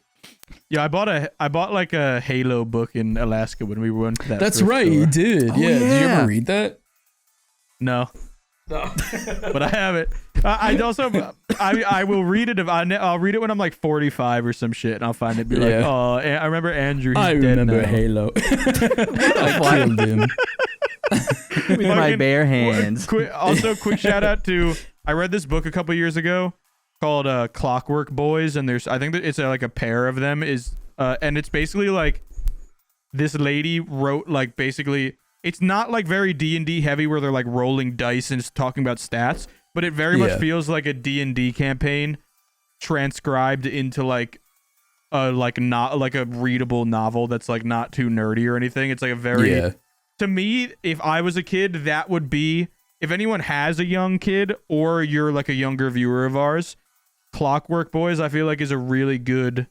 Yeah, I bought like a Halo book in Alaska when we went to that. That's right, store. You did. Oh, yeah. Did you ever read that? No. But I have it. I will read it I'll read it when I'm like 45 or some shit, and I'll find it. Be like, oh, I remember Andrew. He's dead remember now. Halo. I killed him with my bare hands. Quick shout out to I read this book a couple years ago called Clockwork Boys, and I think that it's like a pair of them and it's basically like this lady wrote like basically. It's not like very D&D heavy where they're like rolling dice and talking about stats, but it very much feels like a D&D campaign transcribed into like not like a readable novel that's like not too nerdy or anything. It's like a very to me, if I was a kid, that would be if anyone has a young kid or you're like a younger viewer of ours, Clockwork Boys, I feel like is a really good,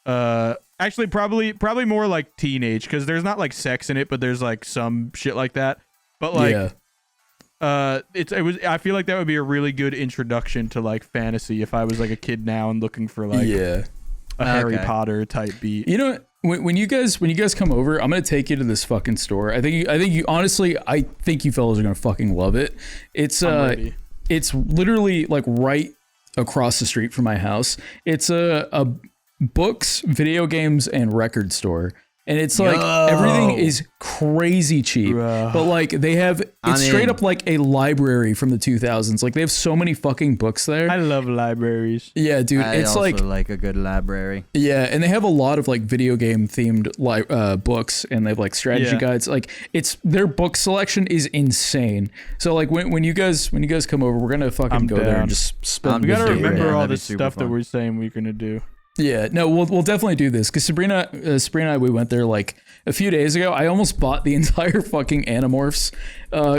actually probably more like teenage, because there's not like sex in it, but there's like some shit like that. But like, I feel like that would be a really good introduction to like fantasy if I was like a kid now and looking for like a Harry Potter type beat. You know, when you guys come over, I'm gonna take you to this fucking store. I think you honestly, I think you fellas are gonna fucking love it. It's literally like right across the street from my house. It's a books, video games, and record store. And it's like everything is crazy cheap, but like they have straight up like a library from the 2000s. Like they have so many fucking books there. I love libraries. Yeah, dude, it's also like a good library. Yeah, and they have a lot of like video game themed books, and they have like strategy guides. Like their book selection is insane. So like when you guys come over, we're gonna fucking go there and just spend. We gotta remember all this stuff that we're saying we're gonna do. Yeah, no, we'll definitely do this because Sabrina and I, we went there like a few days ago. I almost bought the entire fucking Animorphs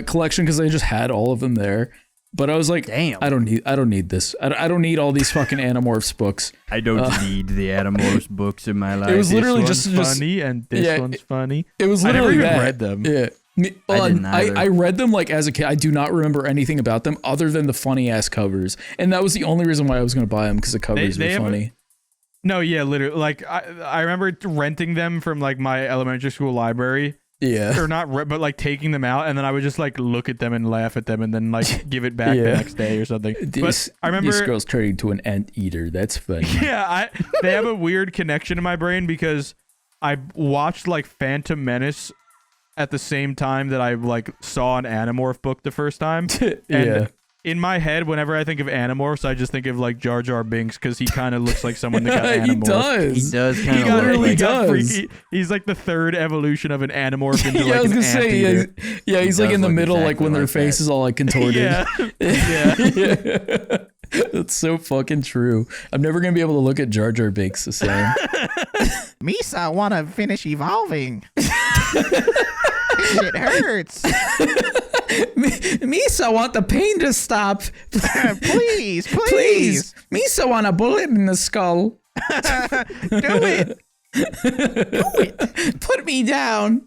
collection because they just had all of them there. But I was like, damn, I don't need this. I don't need all these fucking Animorphs books. I don't need the Animorphs books in my life. It was literally just funny, and this one's funny. It was literally I never even read them. Yeah. I read them like as a kid. I do not remember anything about them other than the funny ass covers, and that was the only reason why I was going to buy them, because the covers were funny. No, yeah, literally. Like I remember renting them from like my elementary school library. Yeah. Or not, but like taking them out, and then I would just like look at them and laugh at them, and then like give it back the next day or something. But I remember this girl's turning into an anteater. That's funny. Yeah, they have a weird connection in my brain because I watched like Phantom Menace at the same time that I like saw an Animorph book the first time. And in my head, whenever I think of Animorphs, I just think of like Jar Jar Binks, because he kind of looks like someone that got Animorphed. He does kind of literally does. He's like the third evolution of an Animorph into like I was an gonna say, he's like in the middle, exactly like when their face is all like contorted. Yeah. That's so fucking true. I'm never gonna be able to look at Jar Jar Binks the same. Misa wanna finish evolving. It hurts. Misa want the pain to stop. Please. Misa want a bullet in the skull. Do it. Put me down.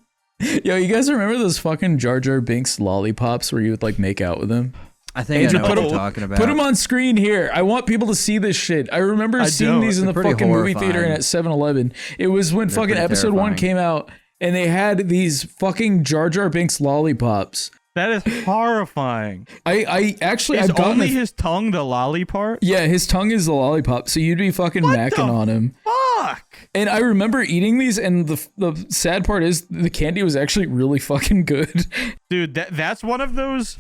Yo, you guys remember those fucking Jar Jar Binks lollipops where you would like make out with them? I think I know what you're talking about. Put them on screen here. I want people to see this shit. I remember seeing these in the fucking movie theater and at 7-Eleven. It was when fucking episode 1 came out, and they had these fucking Jar Jar Binks lollipops. That is horrifying. I actually Is I've gotten only his tongue the lolly part? Yeah, his tongue is the lollipop, so you'd be fucking macking on him. Fuck. And I remember eating these, and the sad part is the candy was actually really fucking good. Dude, that's one of those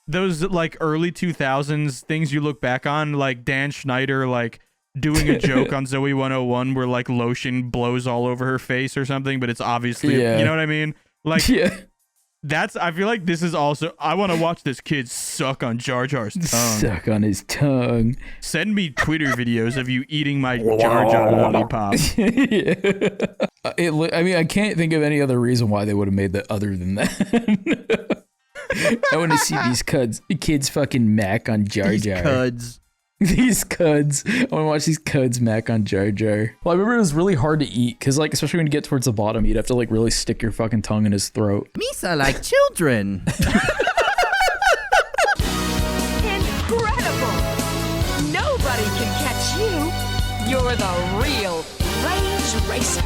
like early 2000s things you look back on, like Dan Schneider like doing a joke on Zoe 101 where like lotion blows all over her face or something, but it's obviously you know what I mean? Like I feel like this is also, I want to watch this kid suck on Jar Jar's tongue. Suck on his tongue. Send me Twitter videos of you eating my Jar Jar lollipop. I mean, I can't think of any other reason why they would have made that other than that. I want to see these kids fucking mac on Jar Jar. These cuds. I want to watch these cuds mac on Jar Jar. Well, I remember it was really hard to eat because, like, especially when you get towards the bottom, you'd have to, like, really stick your fucking tongue in his throat. Misa like children. Incredible! Nobody can catch you. You're the real Range Racer.